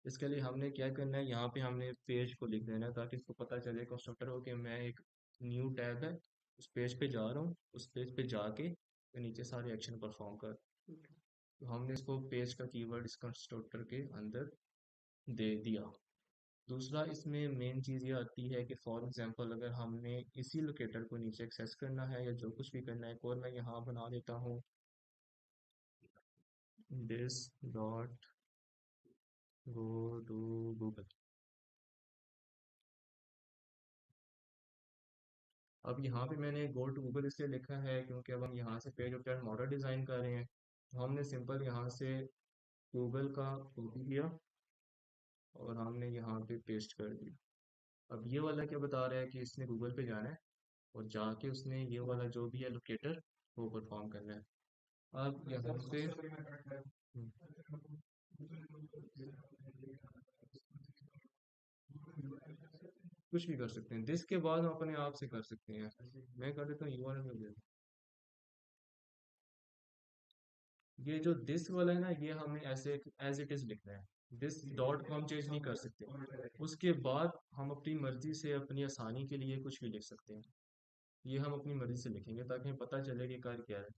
इसके लिए हमने क्या करना है, यहाँ पे हमने पेज को लिख देना है ताकि इसको पता चले कंस्ट्रक्टर को कि मैं एक न्यू टैब है उस पेज पे जा रहा हूँ, उस पेज पे जाके तो नीचे सारे एक्शन परफॉर्म कर। तो हमने इसको पेज का कीवर्ड इस कंस्ट्रक्टर के अंदर दे दिया। दूसरा इसमें मेन चीज़ ये आती है कि फॉर एग्जांपल अगर हमने इसी लोकेटर को नीचे एक्सेस करना है या जो कुछ भी करना है, और मैं यहाँ बना देता हूँ this dot go to Google. अब यहाँ पे मैंने गो टू गूगल इसलिए लिखा है क्योंकि अब हम यहाँ से पेज वेक्टर मॉडल डिज़ाइन कर रहे हैं, तो हमने सिंपल यहाँ से गूगल का कॉपी किया और हमने यहाँ पे पेस्ट कर दिया। अब ये वाला क्या बता रहा है कि इसने गूगल पे जाना है और जाके उसने ये वाला जो भी है लोकेटर वो परफॉर्म करना है। अब यहाँ पे कुछ भी कर सकते हैं, दिस के बाद हम अपने आप से कर सकते हैं। मैं कर देता हूँ यूआरएल में दे। ये जो दिस वाला है ना, ये हमें ऐसे एज इट इज लिखना है, दिस डॉट को हम चेंज नहीं कर सकते। उसके बाद हम अपनी मर्जी से अपनी आसानी के लिए कुछ भी लिख सकते हैं, ये हम अपनी मर्जी से लिखेंगे ताकि हमें पता चले कि कर क्या है।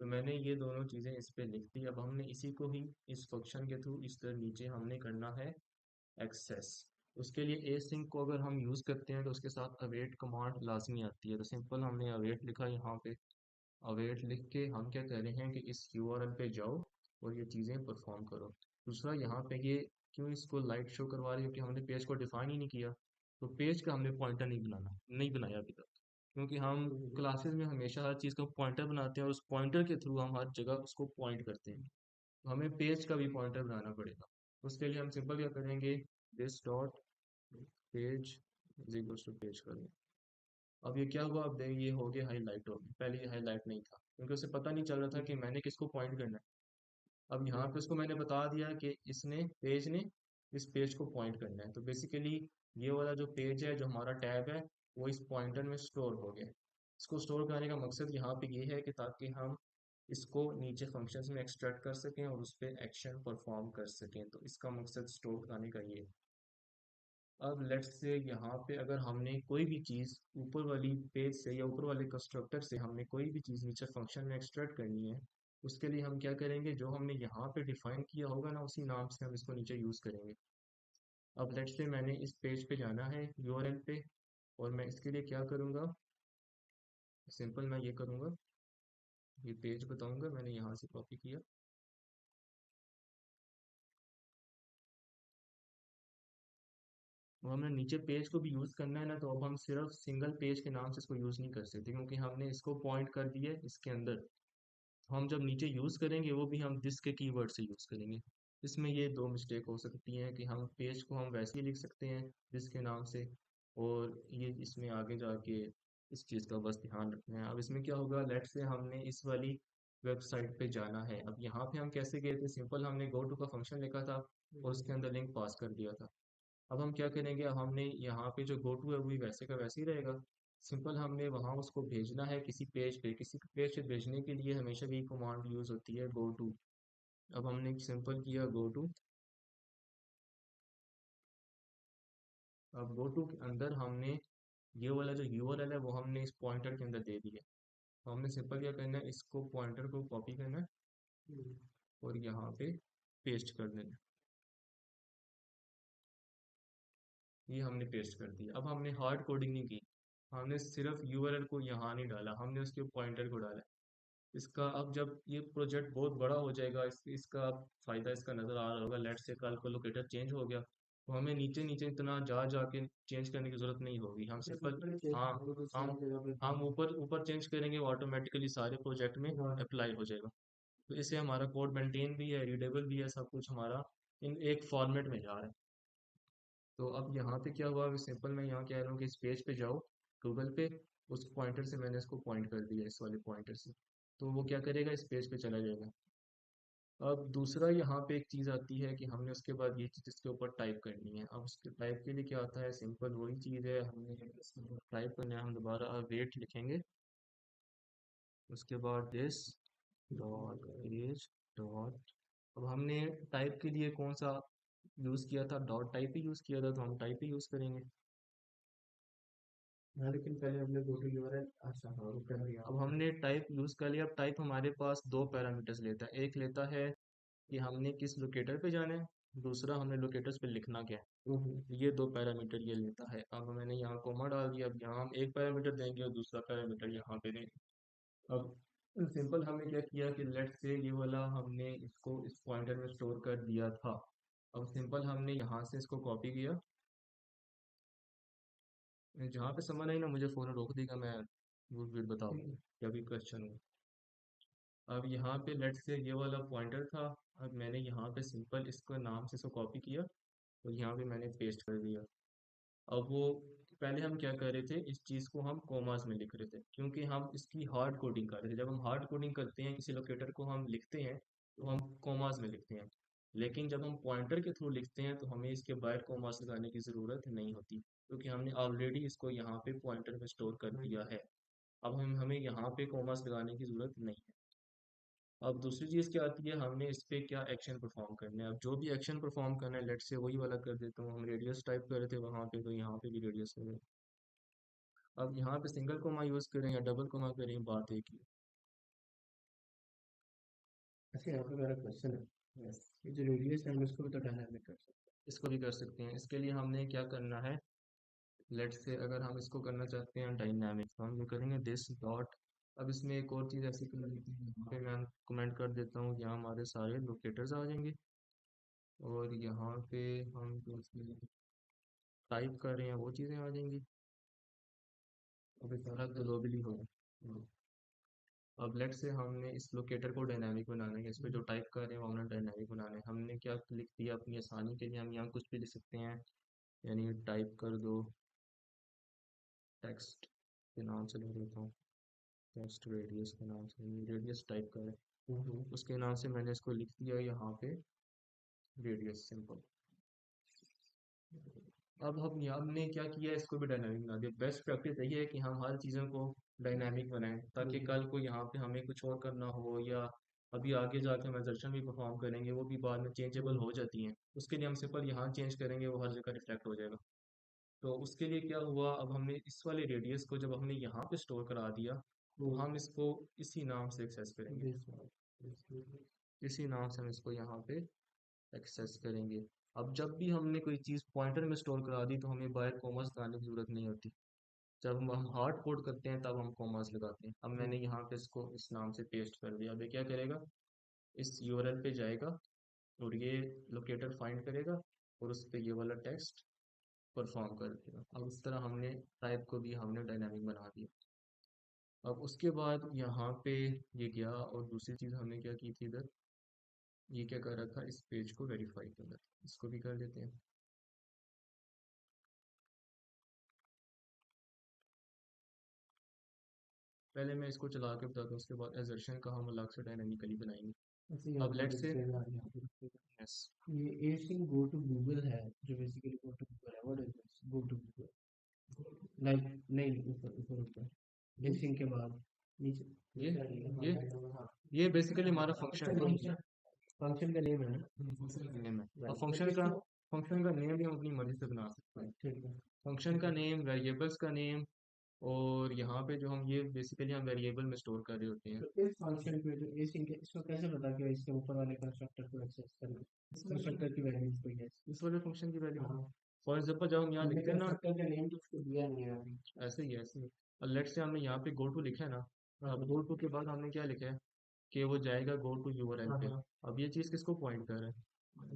तो मैंने ये दोनों चीज़ें इस पे लिख दी। अब हमने इसी को ही इस फंक्शन के थ्रू इस तरह नीचे हमने करना है एक्सेस। उसके लिए एसिंक को अगर हम यूज़ करते हैं तो उसके साथ अवेट कमांड लाजमी आती है, तो सिंपल हमने अवेट लिखा यहाँ पे। अवेट लिख के हम क्या कह रहे हैं कि इस यूआरएल पे जाओ और ये चीज़ें परफॉर्म करो। दूसरा यहाँ पे ये क्यों इसको लाइट शो करवा रही है, क्योंकि हमने पेज को डिफाइन ही नहीं किया। तो पेज का हमने पॉइंटर नहीं बनाया अभी तक, क्योंकि हम क्लासेस में हमेशा हर चीज़ का पॉइंटर बनाते हैं और उस पॉइंटर के थ्रू हम हर जगह उसको पॉइंट करते हैं। तो हमें पेज का भी पॉइंटर बनाना पड़ेगा। उसके लिए हम सिंपल क्या करेंगे, this dot page is equal to page करेंगे। अब ये क्या हुआ, अब देखिए ये हो गया हाईलाइट, हो गया, पहले ये हाईलाइट नहीं था क्योंकि उसे पता नहीं चल रहा था कि मैंने किसको पॉइंट करना है। अब यहाँ पे उसको मैंने बता दिया कि इसने पेज ने इस पेज को पॉइंट करना है, तो बेसिकली ये वाला जो पेज है जो हमारा टैब है वो इस पॉइंटर में स्टोर हो गया। इसको स्टोर करने का मकसद यहाँ पे ये है कि ताकि हम इसको नीचे फंक्शंस में एक्सट्रैक्ट कर सकें और उस पर एक्शन परफॉर्म कर सकें, तो इसका मकसद स्टोर कराने का ये है। अब लेट्स से यहाँ पे अगर हमने कोई भी चीज़ ऊपर वाली पेज से या ऊपर वाले कंस्ट्रक्टर से हमने कोई भी चीज़ नीचे फंक्शन में एक्सट्रैक्ट करनी है, उसके लिए हम क्या करेंगे, जो हमने यहाँ पे डिफाइन किया होगा ना उसी नाम से हम इसको नीचे यूज़ करेंगे। अब लेट्स से मैंने इस पेज पे जाना है यूआरएल पे, और मैं इसके लिए क्या करूँगा, सिंपल मैं ये करूँगा, ये पेज बताऊँगा मैंने यहाँ से कॉपी किया। वो हमने नीचे पेज को भी यूज़ करना है ना, तो अब हम सिर्फ सिंगल पेज के नाम से इसको यूज़ नहीं कर सकते क्योंकि हमने इसको पॉइंट कर दिया है इसके अंदर। हम जब नीचे यूज़ करेंगे वो भी हम दिस के कीवर्ड से यूज़ करेंगे। इसमें ये दो मिस्टेक हो सकती हैं कि हम पेज को हम वैसे ही लिख सकते हैं दिस के नाम से, और ये इसमें आगे जाके इस चीज़ का बस ध्यान रखना है। अब इसमें क्या होगा, लेट्स से हमने इस वाली वेबसाइट पे जाना है। अब यहाँ पे हम कैसे गए थे, सिंपल हमने गो टू का फंक्शन लिखा था और उसके अंदर लिंक पास कर दिया था। अब हम क्या करेंगे, अब हमने यहाँ पे जो गो टू है वो भी वैसे का वैसे ही रहेगा। सिंपल हमने वहाँ उसको भेजना है किसी पेज पे भेजने के लिए हमेशा भी कमांड यूज़ होती है गो टू। अब हमने सिंपल किया गो टू। अब गो टू के अंदर हमने ये वाला जो यूआरएल है वो हमने इस पॉइंटर के अंदर दे दिया। तो हमने सिंपल क्या करना है, इसको पॉइंटर को कॉपी करना है और यहाँ पे पेस्ट कर देना है। ये हमने पेस्ट कर दिया। अब हमने हार्ड कोडिंग नहीं की, हमने सिर्फ यूआरएल को यहाँ नहीं डाला, हमने उसके पॉइंटर को डाला। इसका अब जब ये प्रोजेक्ट बहुत बड़ा हो जाएगा, इसका फ़ायदा इसका नज़र आ रहा होगा। लेट्स से कल को लोकेटर चेंज हो गया तो हमें नीचे नीचे इतना जा जा के चेंज करने की ज़रूरत नहीं होगी। हम सिंपल, हाँ, हम ऊपर ऊपर चेंज करेंगे, वो ऑटोमेटिकली सारे प्रोजेक्ट में अप्लाई हो जाएगा। तो इससे हमारा कोड मेंटेन भी है, रीडेबल भी है, सब कुछ हमारा इन एक फॉर्मेट में जा रहा है। तो अब यहाँ पे क्या हुआ, सिंपल मैं यहाँ कह रहा हूँ कि इस पेज पे जाओ गूगल पे, उस पॉइंटर से मैंने इसको पॉइंट कर दिया, इस वाले पॉइंटर से, तो वो क्या करेगा, इस पेज पे चला जाएगा। अब दूसरा यहाँ पे एक चीज़ आती है कि हमने उसके बाद ये चीज़ इसके ऊपर टाइप करनी है। अब उसके टाइप के लिए क्या आता है, सिंपल वही चीज़ है, हमने टाइप करना है, हम दोबारा वेट लिखेंगे, उसके बाद दिस डॉट एज डॉट। अब हमने टाइप के लिए कौन सा यूज़ किया था, डॉट टाइप ही यूज़ किया था, तो हम टाइप ही यूज़ करेंगे। हाँ, लेकिन पहले हमने गो टू यूआरएल, अच्छा हाँ वो कर लिया। अब हमने टाइप यूज़ कर लिया। अब टाइप हमारे पास दो पैरामीटर्स लेता है, एक लेता है कि हमने किस लोकेटर पे जाना है, दूसरा हमने लोकेटर्स पे लिखना क्या है, ये दो पैरामीटर ये लेता है। अब मैंने यहाँ कोमा डाल दिया, अब यहाँ हम एक पैरामीटर देंगे और दूसरा पैरामीटर यहाँ पे देंगे। अब सिंपल हमने क्या किया कि लेट से ये वाला हमने इसको इस पॉइंटर में स्टोर कर दिया था। अब सिंपल हमने यहाँ से इसको कॉपी किया, जहाँ पे समझ नहीं ना मुझे फ़ौरन रोक देगा, मैं वो फिर बताओ क्या भी क्वेश्चन हो। अब यहाँ पे लेट से ये वाला पॉइंटर था, अब मैंने यहाँ पे सिंपल इसको नाम से इसको कॉपी किया और यहाँ पे मैंने पेस्ट कर दिया। अब वो पहले हम क्या कर रहे थे, इस चीज़ को हम कोमास में लिख रहे थे क्योंकि हम इसकी हार्ड कोडिंग कर रहे थे। जब हम हार्ड कोडिंग करते हैं किसी लोकेटर को हम लिखते हैं तो हम कोमास में लिखते हैं, लेकिन जब हम पॉइंटर के थ्रू लिखते हैं तो हमें इसके बाहर कोमास लगाने की ज़रूरत नहीं होती क्योंकि हमने ऑलरेडी इसको यहाँ पे पॉइंटर में स्टोर कर दिया है। अब हमें यहाँ पे कोमास लगाने की ज़रूरत नहीं है। अब दूसरी चीज़ क्या आती है, हमने इस पे क्या एक्शन परफॉर्म करना है। अब जो भी एक्शन परफॉर्म करना है लेट से वही वाला कर देता हूँ। हम रेडियस टाइप कर रहे थे वहाँ पे, तो यहाँ पे भी रेडियस करें। अब यहाँ पे सिंगल कोमा यूज़ करें या डबल कोमा करें, बात एक ही है। अच्छा, यहाँ पे मेरा क्वेश्चन है, ये जो रेडियस है हम इसको भी तो डायनामिक कर सकते इसको भी कर सकते हैं। इसके लिए हमने क्या करना है, लेट से अगर हम इसको करना चाहते हैं डायनामिक तो हम ये करेंगे दिस डॉट। अब इसमें एक और चीज़ ऐसी कर लेते हैं, यहाँ पे मैं कमेंट कर देता हूँ, यहाँ हमारे सारे लोकेटर्स आ जाएंगे और यहाँ पे हम जो टाइप कर रहे हैं वो चीज़ें आ जाएंगी। अब ये सारा ग्लोबली होगा। अब लेट से हमने इस लोकेटर को डायनामिक बनाना है, इस पे जो टाइप कर रहे हैं वो हमने डायनामिक बनाना है। हमने क्या लिख दिया अपनी आसानी के लिए, हम यहाँ कुछ भी लिख सकते हैं, यानी टाइप कर दो टेक्स्ट के नाम से लिख देता हूँ, टेक्स्ट रेडियस के नाम से, रेडियस टाइप करें, उसके नाम से मैंने इसको लिख दिया यहाँ पे रेडियस, सिंपल। अब हम यहाँ हमने क्या किया, इसको भी डायनामिक बना दिया। बेस्ट प्रैक्टिस यही है कि हम हर चीज़ों को डायनामिक बनाएं ताकि कल को यहाँ पे हमें कुछ और करना हो या अभी आगे जाके हम एजर्शन भी परफॉर्म करेंगे वो भी बाद में चेंजेबल हो जाती हैं, उसके लिए हम सिंपल यहाँ चेंज करेंगे वो हर जगह रिफ्लेक्ट हो जाएगा। तो उसके लिए क्या हुआ, अब हमने इस वाले रेडियस को जब हमने यहाँ पे स्टोर करा दिया तो हम इसको इसी नाम से एक्सेस करेंगे, इसी नाम से हम इसको यहाँ पे एक्सेस करेंगे। अब जब भी हमने कोई चीज़ पॉइंटर में स्टोर करा दी तो हमें बाहर कॉमास लगाने की ज़रूरत नहीं होती। जब हम हार्ड कोड करते हैं तब हम कॉमास लगाते हैं। अब मैंने यहाँ पे इसको इस नाम से पेस्ट कर दिया। अब ये क्या करेगा, इस यूआरएल पे जाएगा और ये लोकेटर फाइंड करेगा और उस पर ये वाला टेक्स्ट परफॉर्म कर देगा। अब इस तरह हमने टाइप को भी हमने डायनामिक बना दिया। अब उसके बाद यहाँ पे ये गया और दूसरी चीज़ हमने क्या की थी इधर, ये क्या कर रहा था, इस पेज को वेरीफाई कर रहा था, इसको भी कर देते हैं। पहले मैं इसको चला के बताता हूँ, उसके बाद एजर्शन का हम अलग से डायनामिकली बनाएंगे। हैं। ऐसे यहाँ अब पे लेट मुझे से दिखेगा यहाँ पे दिखेगा। यस, ये एसिंग गो टू गूगल है, जो बेसिकली गो टू गूगल है। What is this go to Google? Like नहीं, ऊपर ऊपर ऊपर एसिंग के बाद नीचे ये ये हाँ, ये बेसिकली हमारा फंक्शन फंक्शन फंक्शन का नेम है ना? नेम है। और राइट, तो फंक्शन का नेम भी हम अपनी मर्जी से बना सकते हैं। ठीक है। फंक्शन का नेम, वेरिएबल्स का नेम, और यहाँ पे जो हम ये बेसिकली हम वेरिएबल में स्टोर कर रहे होते हैं। तो इस फंक्शन पे जो एसिंग है इसको कैसे पता कि इसके ऊपर वाले कंस्ट्रक्टर को एक्सेस करना है? इस कंस्ट्रक्टर की वैल्यूज को, यस। इस वाले फंक्शन की वैल्यू, हाँ, फॉर एग्जांपल जब हम यहाँ हमने लिखते हैं ना, कंस्ट्रक्टर का नेम तो उसको दिया नहीं है अभी। ऐसे ही है ऐसे ही। और लेट से हमने यहाँ पे गो टू लिखा है ना, हाँ अब गो टू के बाद हमने क्या लिखा है कि वो जाएगा गो टू यूआरएल हाँ पे। हाँ, अब ये चीज़ किसको पॉइंट कर रहा है,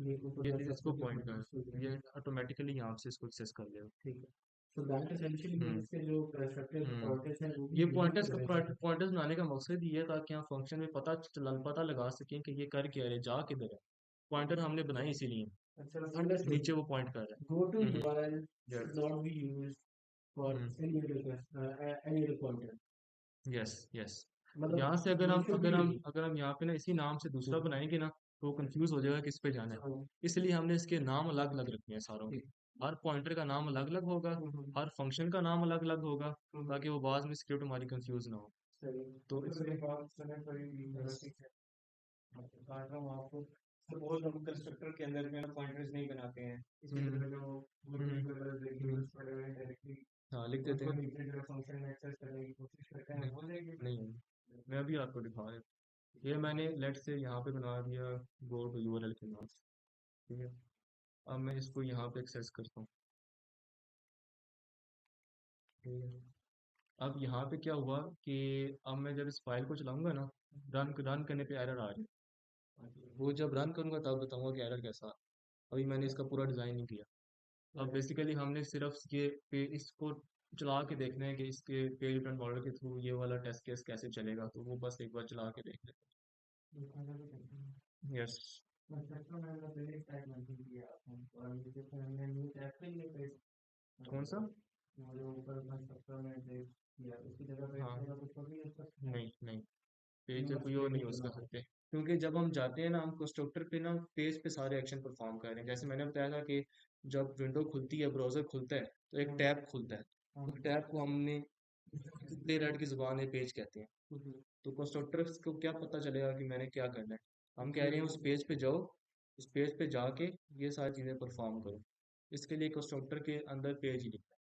ये ऊपर ये चीज़ इसको कंस्ट्रक्टर के पॉइंट कर ऊपर इसको रहा है, दिया। ये ऑटोमेटिकली यहाँ से इसको एक्सेस कर लेगा। ठीक है, तो दैट एसेंशियली हम्म मींस के जो कंस्ट्रक्टर के हम्म पॉइंटर्स हैं वो भी ये यही पॉइंटर्स कर का रहे हैं। पॉइंटर्स बनाने का मकसद ये है ताकि हम फंक्शन में पता लगा सकें कि ये कर क्या रहे, जा किधर है। पॉइंटर हमने बनाए इसीलिए, अच्छा, अंडरस्टूड। नीचे वो पॉइंट कर रहा Go to है। URL should yes, not be used for any other content. Yes yes. यहाँ से मतलब अगर वो हम should be अगर हम used. अगर हम यहाँ पे ना इसी नाम से दूसरा बनाएंगे ना तो वो कंफ्यूज हो जाएगा किस पे जाना है। हाँ, इसलिए हमने इसके नाम अलग अलग रखे हैं सारों के। ठीक। हर पॉइंटर का नाम अलग अलग होगा, हर फंक्शन का नाम अलग अलग होगा, ताकि वो बाद में स्क्रिप्ट हमारी कंफ्यूज ना हो। सही। तो मतलब इसलिए एक बात सुने थोड़ी रियलिस्टिक है, काट रहा हूँ आपको। सपोज हम कंस्ट्रक्टर के अंदर में पॉइंटर्स नहीं बनाते हैं, इसकी हम्म जगह जो हम्म, वेरिएबल्स पड़े हुए हैं डायरेक्टली हाँ लिख देते उनको हैं। नीचे जो फंक्शन में एक्सेस करने की कोशिश करते हैं, नहीं वो लेंगे। नहीं है। मैं अभी आपको दिखा रहा हूँ, ये मैंने लेट से यहाँ पे बना दिया गो टू यूआरएल के नाम से, ठीक है। अब मैं इसको यहाँ पे एक्सेस करता हूँ। ठीक है। अब यहाँ पे क्या हुआ कि अब मैं जब इस फाइल को चलाऊंगा ना, रन रन करने पे एरर आ रही है। वो जब रन करूंगा तब बताऊंगा कि एरर कैसा। अभी मैंने इसका पूरा डिज़ाइन नहीं किया। अब बेसिकली हमने सिर्फ ये पे इसको चला के देखना है कि इसके पे रिटर्न मॉडल के थ्रू ये वाला टेस्ट केस कैसे चलेगा, तो वो बस एक बार चला के देख लेते हैं। यस। कौन सा? हाँ। नहीं नहीं, पेज पे कोई और नहीं यूज़ कर सकते, क्योंकि जब हम जाते हैं ना, हम कंस्ट्रक्टर पे ना पेज पे सारे एक्शन परफॉर्म कर रहे हैं। जैसे मैंने बताया था कि जब विंडो खुलती है, ब्राउज़र खुलता है, तो एक टैब खुलता है। तो टैब को हमने प्ले राइट की ज़ुबान में पेज कहते हैं। तो कंस्ट्रक्टर को क्या पता चलेगा कि मैंने क्या करना है? हम कह रहे हैं उस पेज पे जाओ, उस पेज पे जाके ये सारी चीज़ें परफॉर्म करो। इसके लिए कंस्ट्रक्टर के अंदर पेज ही लिखना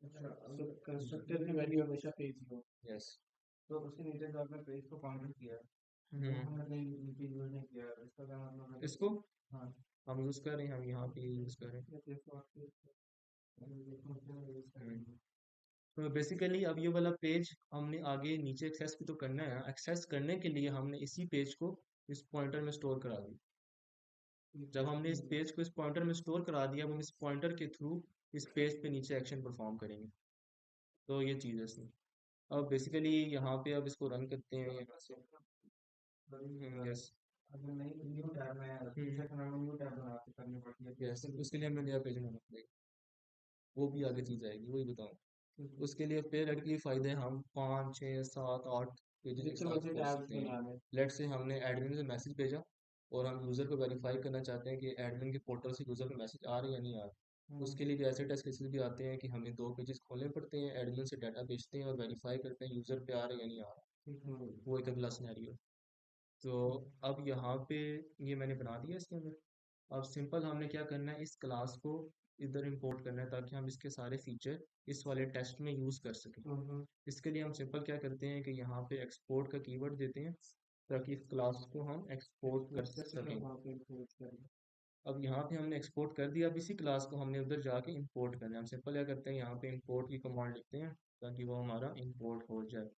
तो कंस्ट्रक्टर की वैल्यू हमेशा पेज ही हो। है। यस। तो उसके नीचे जो आपने पेज को काउंटर किया है, वो हमने कहीं नीचे यूज नहीं किया है, इसका क्या मतलब है? इसको हाँ, हम यूज़ कर रहे हैं, हम यहाँ पे यूज़ कर रहे हैं। ये देखो आपके देखो क्या यूज कर रहे हम्म। हैं। तो बेसिकली अब ये वाला पेज हमने आगे नीचे एक्सेस भी तो करना है। एक्सेस करने के लिए हमने इसी पेज को इस पॉइंटर में स्टोर करा दिया। जब हमने इस पेज को इस पॉइंटर में स्टोर करा दिया, अब हम इस पॉइंटर के थ्रू इस पेज पे नीचे एक्शन परफॉर्म करेंगे। तो ये चीज़ है इसमें। अब बेसिकली यहाँ पे अब इसको रन करते हैं यहाँ से। यस। अगर नहीं न्यू टैब में पीछे से हमें न्यू टैब बना के करनी पड़ती है, तो यस, उसके लिए उसके लिए हमें नया पेज बनाना पड़ेगा। वो भी आगे चीज़ आएगी, वही बताऊँ। उसके लिए पे रेट के फ़ायदे हम 5 6 7 8 पेजेस एक जितने साथ मर्जी खोल टैब्स सकते हैं। बना लें। लेट से हमने एडमिन से मैसेज भेजा और हम यूज़र को वेरीफाई करना चाहते हैं कि एडमिन के पोर्टल से यूज़र को मैसेज आ रहे हैं या नहीं आ रहे। उसके लिए भी ऐसे टेस्ट केसेस भी आते हैं कि हमें 2 पेजेस खोलने पड़ते हैं, एडमिन से डाटा भेजते हैं और वेरीफाई करते हैं यूज़र पे आ रहे हैं या नहीं आ रहा। वो एक अगला सिनेरियो। तो अब यहाँ पे ये मैंने बना दिया इसके अंदर। अब सिंपल हमने क्या करना है, इस क्लास को इधर इंपोर्ट करना है ताकि हम इसके सारे फीचर इस वाले टेस्ट में यूज़ कर सकें। इसके लिए हम सिंपल क्या करते हैं कि यहाँ पे एक्सपोर्ट का कीवर्ड देते हैं ताकि इस क्लास को हम एक्सपोर्ट कर सकें। अब यहाँ पे हमने एक्सपोर्ट कर दिया, अब इसी क्लास को हमने उधर जाके इंपोर्ट करना है। हम सिंपल क्या करते हैं, यहाँ पे इंपोर्ट की कमांड लिखते हैं ताकि वो हमारा इंपोर्ट हो जाए।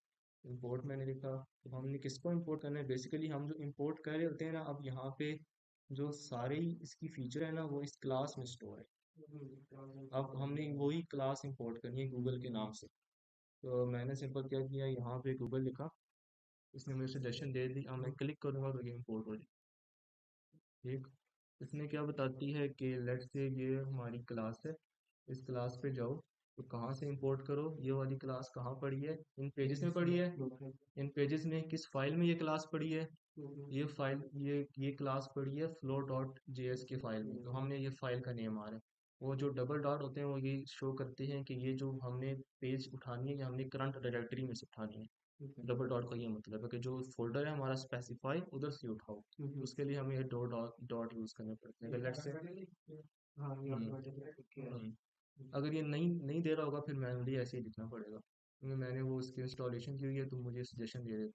इंपोर्ट मैंने लिखा। तो हमने किसको इंपोर्ट करना है, बेसिकली हम जो इंपोर्ट कर रहे होते हैं ना, अब यहाँ पे जो सारे ही इसकी फीचर है ना, वो इस क्लास में स्टोर है। अब हमने वही क्लास इंपोर्ट करनी है गूगल के नाम से। तो मैंने सिंपल क्या किया, यहाँ पे गूगल लिखा, इसने मुझे सजेशन दे दी। अब मैं क्लिक करूँगा तो ये इंपोर्ट हो जाएगी। ठीक। इसमें क्या बताती है कि लेट्स से ये हमारी क्लास है, इस क्लास पे जाओ, तो कहाँ से इंपोर्ट करो, ये वाली क्लास कहाँ पड़ी है, इन पेजेस में पड़ी है। इन पेजेस में किस फाइल में ये क्लास पड़ी है, ये फाइल ये क्लास पड़ी है फ्लो डॉट जेएस के फाइल में। तो हमने ये फाइल का नेम आ रहा है। वो जो डबल डॉट होते हैं वो ये शो करते हैं कि ये जो हमने पेज उठानी है, ये हमने करंट डायरेक्टरी में से उठानी है। डबल डॉट का ये मतलब है कि जो फोल्डर है हमारा स्पेसिफाई, उधर से उठाओ। उसके लिए हमें ये दो डॉट डॉट यूज़ करने पड़ते हैं। अगर लेट्स से अगर ये नहीं नहीं दे रहा होगा, फिर मैनुअली ऐसे ही लिखना पड़ेगा, क्योंकि मैंने वो उसकी इंस्टॉलेशन की हुई है, तो मुझे सजेशन दे देते।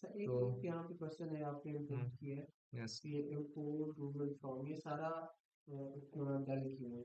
सर एक तो एक यहाँ पे क्वेश्चन है, आपने इम्पोर्ट किया है, यस, ये इम्पोर्ट गूगल फॉर्म, ये सारा डल क्यों है?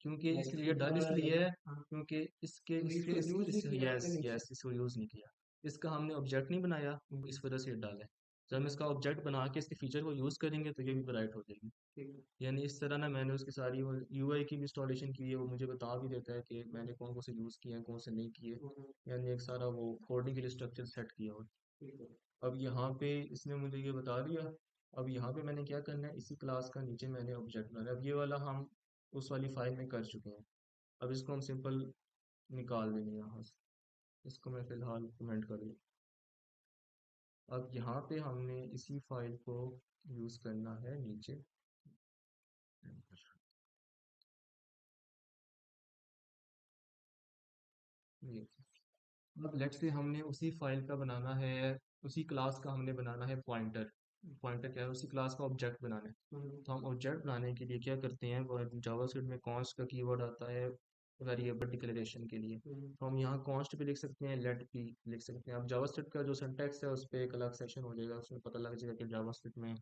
क्योंकि लाइक इसलिए डल दोबारा इसलिए है हाँ, क्योंकि इसके तो इसके इसको यूज नहीं किया यस आपने नीचे। यस, इसको यूज़ नहीं किया। इसका हमने ऑब्जेक्ट नहीं बनाया, इस वजह से ये डल है। जब हम इसका ऑब्जेक्ट बना के इसके फीचर को यूज़ करेंगे तो ये भी ब्राइट हो जाएगी। ठीक है। यानी इस तरह ना, मैंने उसकी सारी यूआई की भी इंस्टॉलेशन की है, वो मुझे बता भी देता है कि मैंने कौन कौन से यूज़ किए हैं, कौन से नहीं किए। यानी एक सारा वो कोडिंग के लिए स्ट्रक्चर सेट किया हुआ ठीक है। है। अब यहाँ पे इसने मुझे ये बता दिया। अब यहाँ पे मैंने क्या करना है, इसी क्लास का नीचे मैंने ऑब्जेक्ट बनाना है। अब ये वाला हम उस वाली फाइल में कर चुके हैं। अब इसको हम सिंपल निकाल देंगे यहाँ से। इसको मैं फ़िलहाल कमेंट कर दूँ। अब यहाँ पे हमने इसी फाइल को यूज़ करना है नीचे। ये अब लेट्स से हमने उसी फाइल का बनाना है, उसी क्लास का हमने बनाना है पॉइंटर। पॉइंटर क्या है, उसी क्लास का ऑब्जेक्ट बनाना है। तो हम ऑब्जेक्ट बनाने के लिए क्या करते हैं, वो जावास्क्रिप्ट में कॉन्स्ट का कीवर्ड आता है वेरिएबल डिक्लेरेशन के लिए। तो हम यहाँ कॉन्स्ट भी लिख सकते हैं, लेट भी लिख सकते हैं। अब जावास्क्रिप्ट का जो सिंटैक्स है उस पर एक अलग सेशन हो जाएगा, उसमें पता लग जाएगा कि जावास्क्रिप्ट में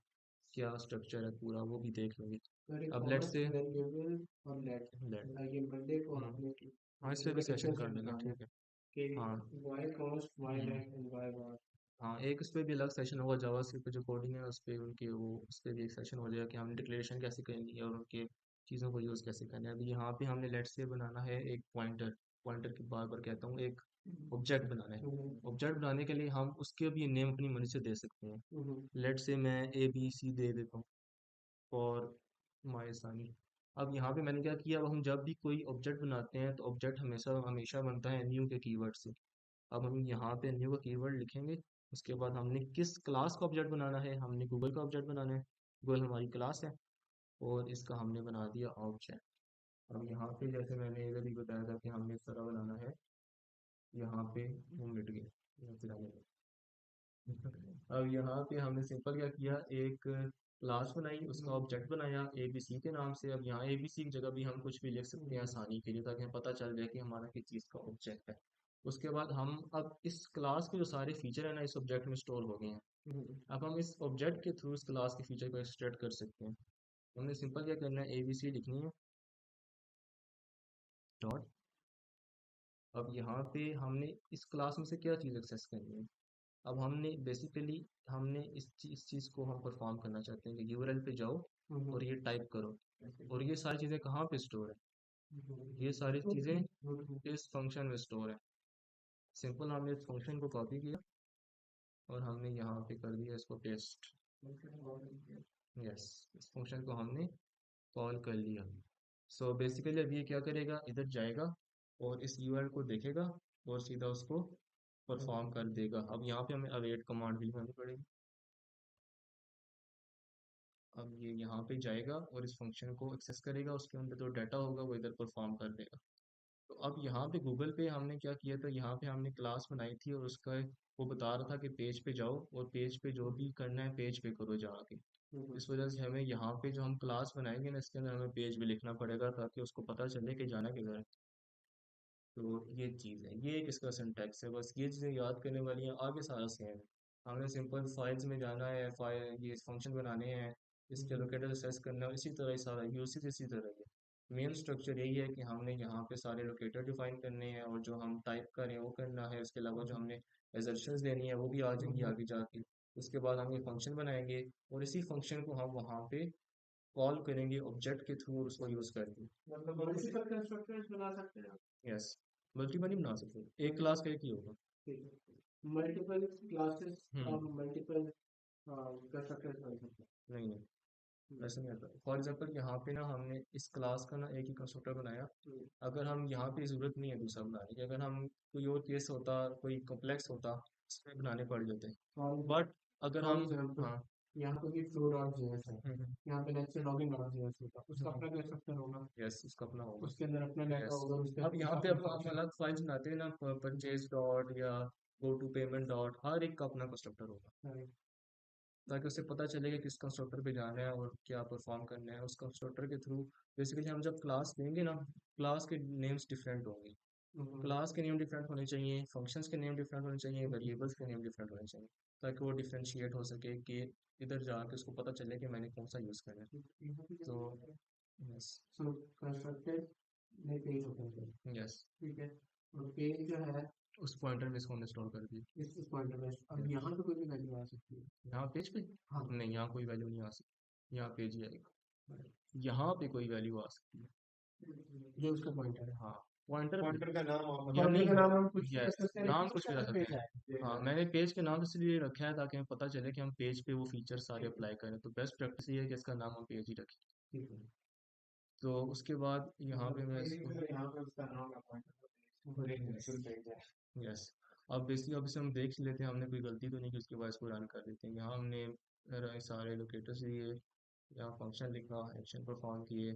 क्या स्ट्रक्चर है पूरा, वो भी देख लेंगे। सर एक अब लेट कॉमा से वेरिएबल और लेट लेट ये मंडे को आपने हाँ, इस पे भी इनका सेशन डिफरेंस कर लेंगे, निकालना है ठीक है। कि हाँ। Y cost Y hmm, let and Y bar. हाँ, एक उस पे भी अलग सेशन होगा, जावास्क्रिप्ट पे जो कोडिंग है उस पे उनके वो उस पे भी एक सेशन हो जाएगा कि हमने डिक्लेरेशन कैसे करनी है और उनके चीज़ों को यूज़ कैसे करना है। अभी यहाँ पे हमने लेट से बनाना है एक पॉइंटर। पॉइंटर की बार बार कहता हूँ, एक ऑब्जेक्ट बनाना है। ऑब्जेक्ट बनाने के लिए हम उसके भी नेम अपनी मर्जी से दे सकते हैं। लेट से मैं ABC दे देता हूँ फॉर माई सानी। अब यहाँ पे मैंने क्या किया, अब हम जब भी कोई ऑब्जेक्ट बनाते हैं तो ऑब्जेक्ट हमेशा हमेशा बनता है न्यू के कीवर्ड से। अब हम यहाँ पे न्यू का कीवर्ड लिखेंगे। उसके बाद हमने किस क्लास का ऑब्जेक्ट बनाना है, हमने गूगल का ऑब्जेक्ट बनाना है। गूगल हमारी क्लास है और इसका हमने बना दिया ऑब्जेक्ट। अब यहाँ पे जैसे मैंने इधर ही बताया था कि हमने इस तरह बनाना है। यहाँ पे वो मिट गए, यहाँ पे आने दो। अब यहाँ पे हमने सिंपल क्या किया, एक क्लास बनाई, उसका ऑब्जेक्ट बनाया ABC के नाम से। अब यहाँ ABC की जगह भी हम कुछ भी लिख सकते हैं आसानी के लिए, ताकि हमें पता चल जाए कि हमारा किस चीज़ का ऑब्जेक्ट है। उसके बाद हम अब इस क्लास के जो सारे फीचर है ना इस ऑब्जेक्ट में स्टोर हो गए हैं। अब हम इस ऑब्जेक्ट के थ्रू इस क्लास के फीचर को एक्सट्रैक्ट कर सकते हैं। हमने सिंपल क्या करना है, ABC लिखनी है डॉट। अब यहाँ पे हमने इस क्लास में से क्या चीज़ एक्सेस करनी है। अब हमने बेसिकली हमने इस चीज़ को हम परफॉर्म करना चाहते हैं कि यूआरएल पे जाओ और ये टाइप करो। और ये सारी चीज़ें कहाँ पे स्टोर है, ये सारी चीज़ें इस फंक्शन में स्टोर है। सिंपल हमने इस फंक्शन को कॉपी किया और हमने यहाँ पे कर दिया इसको पेस्ट। यस, इस फंक्शन को हमने कॉल कर लिया। सो बेसिकली अब ये क्या करेगा, इधर जाएगा और इस यूआरएल को देखेगा और सीधा उसको परफॉर्म कर देगा। अब यहाँ पे हमें अवेट कमांड भी लगानी पड़ेगी। अब ये यहाँ पे जाएगा और इस फंक्शन को एक्सेस करेगा, उसके अंदर जो डाटा होगा वो इधर परफॉर्म कर देगा। तो अब यहाँ पे गूगल पे हमने क्या किया था, यहाँ पे हमने क्लास बनाई थी और उसका वो बता रहा था कि पेज पे जाओ और पेज पे जो भी करना है पेज पे करो जाके। इस वजह से हमें यहाँ पे जो हम क्लास बनाएंगे ना इसके अंदर हमें पेज भी लिखना पड़ेगा ताकि उसको पता चले कि जाना किधर है। तो ये चीज़ है, ये एक इसका सिंटैक्स है, बस ये चीज़ें याद करने वाली हैं, आगे सारा सेम है। हमने सिंपल फाइल्स में जाना है, फाइल ये फंक्शन बनाने हैं, इसके लोकेटर एक्सेस करना है, इसी तरह ही सारा यूसेज इसी तरह ही है। मेन स्ट्रक्चर यही है कि हमने यहाँ पे सारे लोकेटर डिफाइन करने हैं और जो हम टाइप करें वो करना है। उसके अलावा जो हमने एजर्शंस देनी है वो भी आ जाएंगी आगे जाके। उसके बाद हम ये फंक्शन बनाएंगे और इसी फंक्शन को हम वहाँ पे कॉल करेंगे ऑब्जेक्ट के थ्रू और उसको यूज़ करके। मतलब मल्टीपल कंस्ट्रक्टर्स बना सकते हैं आप। यस, मल्टीपल नहीं बना सकते, एक क्लास का एक ही होगा। ठीक है, मल्टीपल क्लासेस और हम्म, मल्टीपल कंस्ट्रक्टर्स बन सकते नहीं नहीं, हैं। ऐसा नहीं आता। फॉर एग्जांपल यहाँ पे ना हमने इस क्लास का ना एक ही कंस्ट्रक्टर बनाया। अगर हम यहाँ पे ज़रूरत नहीं है दूसरा बनाने की, अगर हम कोई और केस होता, कोई कॉम्प्लेक्स होता, इसमें बनाने पड़ जाते। बट अगर फॉर हम एग्जाम्पल हाँ यहाँ पे भी फ्लो डॉट जेएस है, हम्म, यहाँ पे let's say login dot JS होगा, उसका अपना कंस्ट्रक्टर होगा, यस उसका अपना होगा। उसके अंदर अपना डाटा यस, होगा, उसके अब यहाँ उसका पे अपना अब हम फंक्शन। अलग फाइल्स बनाते हैं ना, परचेज डॉट या गो टू पेमेंट डॉट, हर एक का अपना कंस्ट्रक्टर होगा ताकि उसे पता चले कि किस कंस्ट्रक्टर पे जाना है और क्या परफॉर्म करना है उस कंस्ट्रक्टर के थ्रू। बेसिकली हम जब क्लास देंगे ना, क्लास के नेम्स डिफरेंट होंगे। क्लास के नेम डिफरेंट होने चाहिए, फंक्शंस के नेम डिफरेंट होने चाहिए, वेरिएबल्स के नेम डिफरेंट होने चाहिए, ताकि वो डिफरेंशिएट हो सके कि इधर जाके उसको पता चले कि मैंने कौन सा यूज़ करना है। तो यस। सो कंस्ट्रक्टेड में पेज ओपन करें, यस, ठीक है, और पेज जो है उस पॉइंटर में इसको हमने स्टोर कर दिया। इस पॉइंटर में अब यस, यहाँ पे कोई भी वैल्यू आ सकती है। यहाँ पेज पे हाँ, नहीं, यहाँ कोई वैल्यू नहीं आ सकती, यहाँ पेज ही आएगा। यहाँ पे कोई वैल्यू आ सकती है। जो उसका पॉइंटर है। हाँ, पॉइंटर पॉइंटर का नाम आप या पॉइंटर नहीं, का नाम हम कुछ भी रख यस सकते हैं, लेकिन नाम कुछ उसके भी रख अंदर सकते पेज हैं। हाँ, है। मैंने पेज के नाम इसलिए रखा है ताकि हमें पता चले कि हम पेज पे वो फीचर सारे अप्लाई करें। तो बेस्ट प्रैक्टिस ये है कि इसका नाम हम पेज ही रखें। ठीक है, तो उसके बाद यहाँ पे मतलब मैं पेज इसको है, यहाँ पे उसका नाम है पॉइंटर, और एक एक्सेल पेज है। यस, अब बेसिकली अब इसे हम देख लेते हैं हमने कोई गलती तो नहीं की, उसके बाद इसको रन कर देते हैं। यहाँ हमने सारे लोकेटर्स लिए, यहाँ फंक्शन लिखा, एक्शन परफॉर्म किए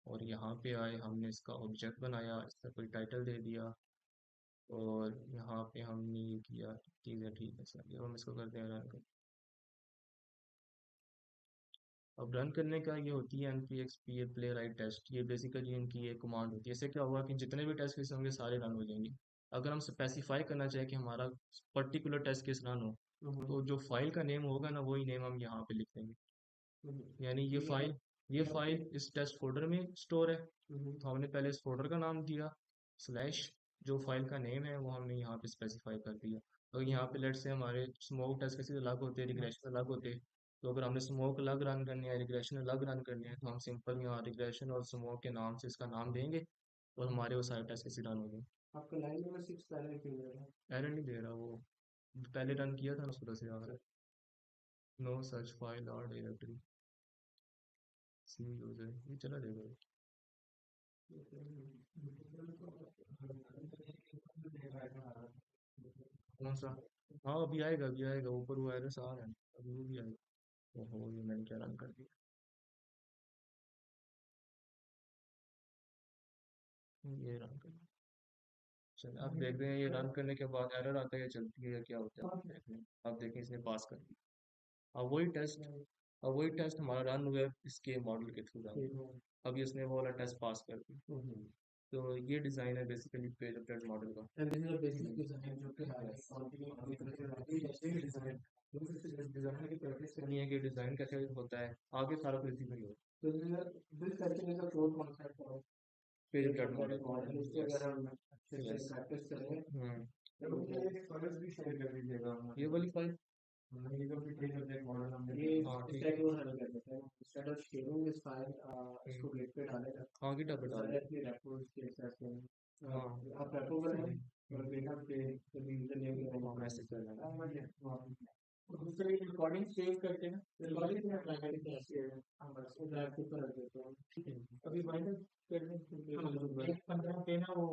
और यहाँ पे आए, हमने इसका ऑब्जेक्ट बनाया, इसका कोई टाइटल दे दिया और यहाँ पे हमने ये किया। चीज़ें ठीक है सर, अब हम इसको करते हैं रन। अब रन करने का ये होती है npx प्ले राइट टेस्ट, ये बेसिकली इनकी ये कमांड होती है। इससे क्या हुआ कि जितने भी टेस्ट केस होंगे सारे रन हो जाएंगे। अगर हम स्पेसिफाई करना चाहें कि हमारा पर्टिकुलर टेस्ट केस रन हो, तो जो फाइल का नेम होगा ना वही नेम हम यहाँ पे लिख देंगे। यानी ये ये फाइल ये फाइल इस टेस्ट फोल्डर में स्टोर है, हम्म, तो हमने पहले इस फोल्डर का नाम दिया स्लैश, जो फाइल का नेम है वो हमने यहाँ पे स्पेसिफाई कर दिया। तो यहाँ पे लेट से हमारे स्मोक टेस्ट कैसे अलग होते हैं, रिग्रेशन अलग होते हैं, तो अगर हमने स्मोक अलग रन करनी है, रिग्रेशन अलग रन करनी है, तो हम सिंपल यहाँ रिग्रेशन और स्मोक के नाम से इसका नाम देंगे और हमारे वो सारे टेस्ट कैसे रन होंगे। आपका लाइन नंबर 6 पहले क्यों दे रहा है? एरर नहीं दे रहा वो, पहले रन किया था ना उस वजह से आ रहा है। नो सर्च फाइल और डायरेक्टरी सी यूजर, ये चला जाएगा। कौन सा? हाँ अभी आएगा, अभी आएगा, ऊपर वो एरर्स आ रहा है, अभी वो भी आएगा। ओहो ये मैंने क्या रन कर दिया। ये रन कर, चलिए आप देख रहे हैं ये रन करने के बाद एरर आता है या चलती है या क्या होता है, आप देख रहे हैं। आप देखें इसने पास कर दिया। अब वही टेस्ट हमारा रन हुआ है इसके मॉडल के थ्रू रन हुआ। अभी इसने वो वाला टेस्ट पास कर दिया। तो ये डिज़ाइन है बेसिकली पेज अपडेट मॉडल का। And this is a basic design जो कि हाईलाइट क्वांटिटी और जैसे भी डिजाइन डिज़ाइन की प्रैक्टिस करनी है कि डिज़ाइन कैसे होता है, आगे सारा कुछ इसी में ही होगा। तो this section is a core concept of page page update update model. इससे मॉडल, अगर हम अच्छे से यस। प्रैक्टिस करें हम्म। तो ये फाइल्स भी शेयर कर दीजिएगा ये वाली फाइल, ये जो भी पेज अपडेट मॉडल हमने ये हाँ इस ठीक टाइप है। को हैंडल कर देते हैं instead of sharing this file इसको गिट पे डालेगा हाँ गिटहब पे डाल दो। डायरेक्टली रेपोज के एक्सेस में हाँ आप रेपो करें और गिटहब पे कभी यूजर नेम हाँ मैसेज कर देना। और दूसरे रिकॉर्डिंग सेव करके ना रिकॉर्डिंग में प्राइमरी कैसे है हम बस वो ड्राइव के ऊपर रख देते हैं। ठीक है। अभी वाइंड अप करने के लिए 15 पे ना वो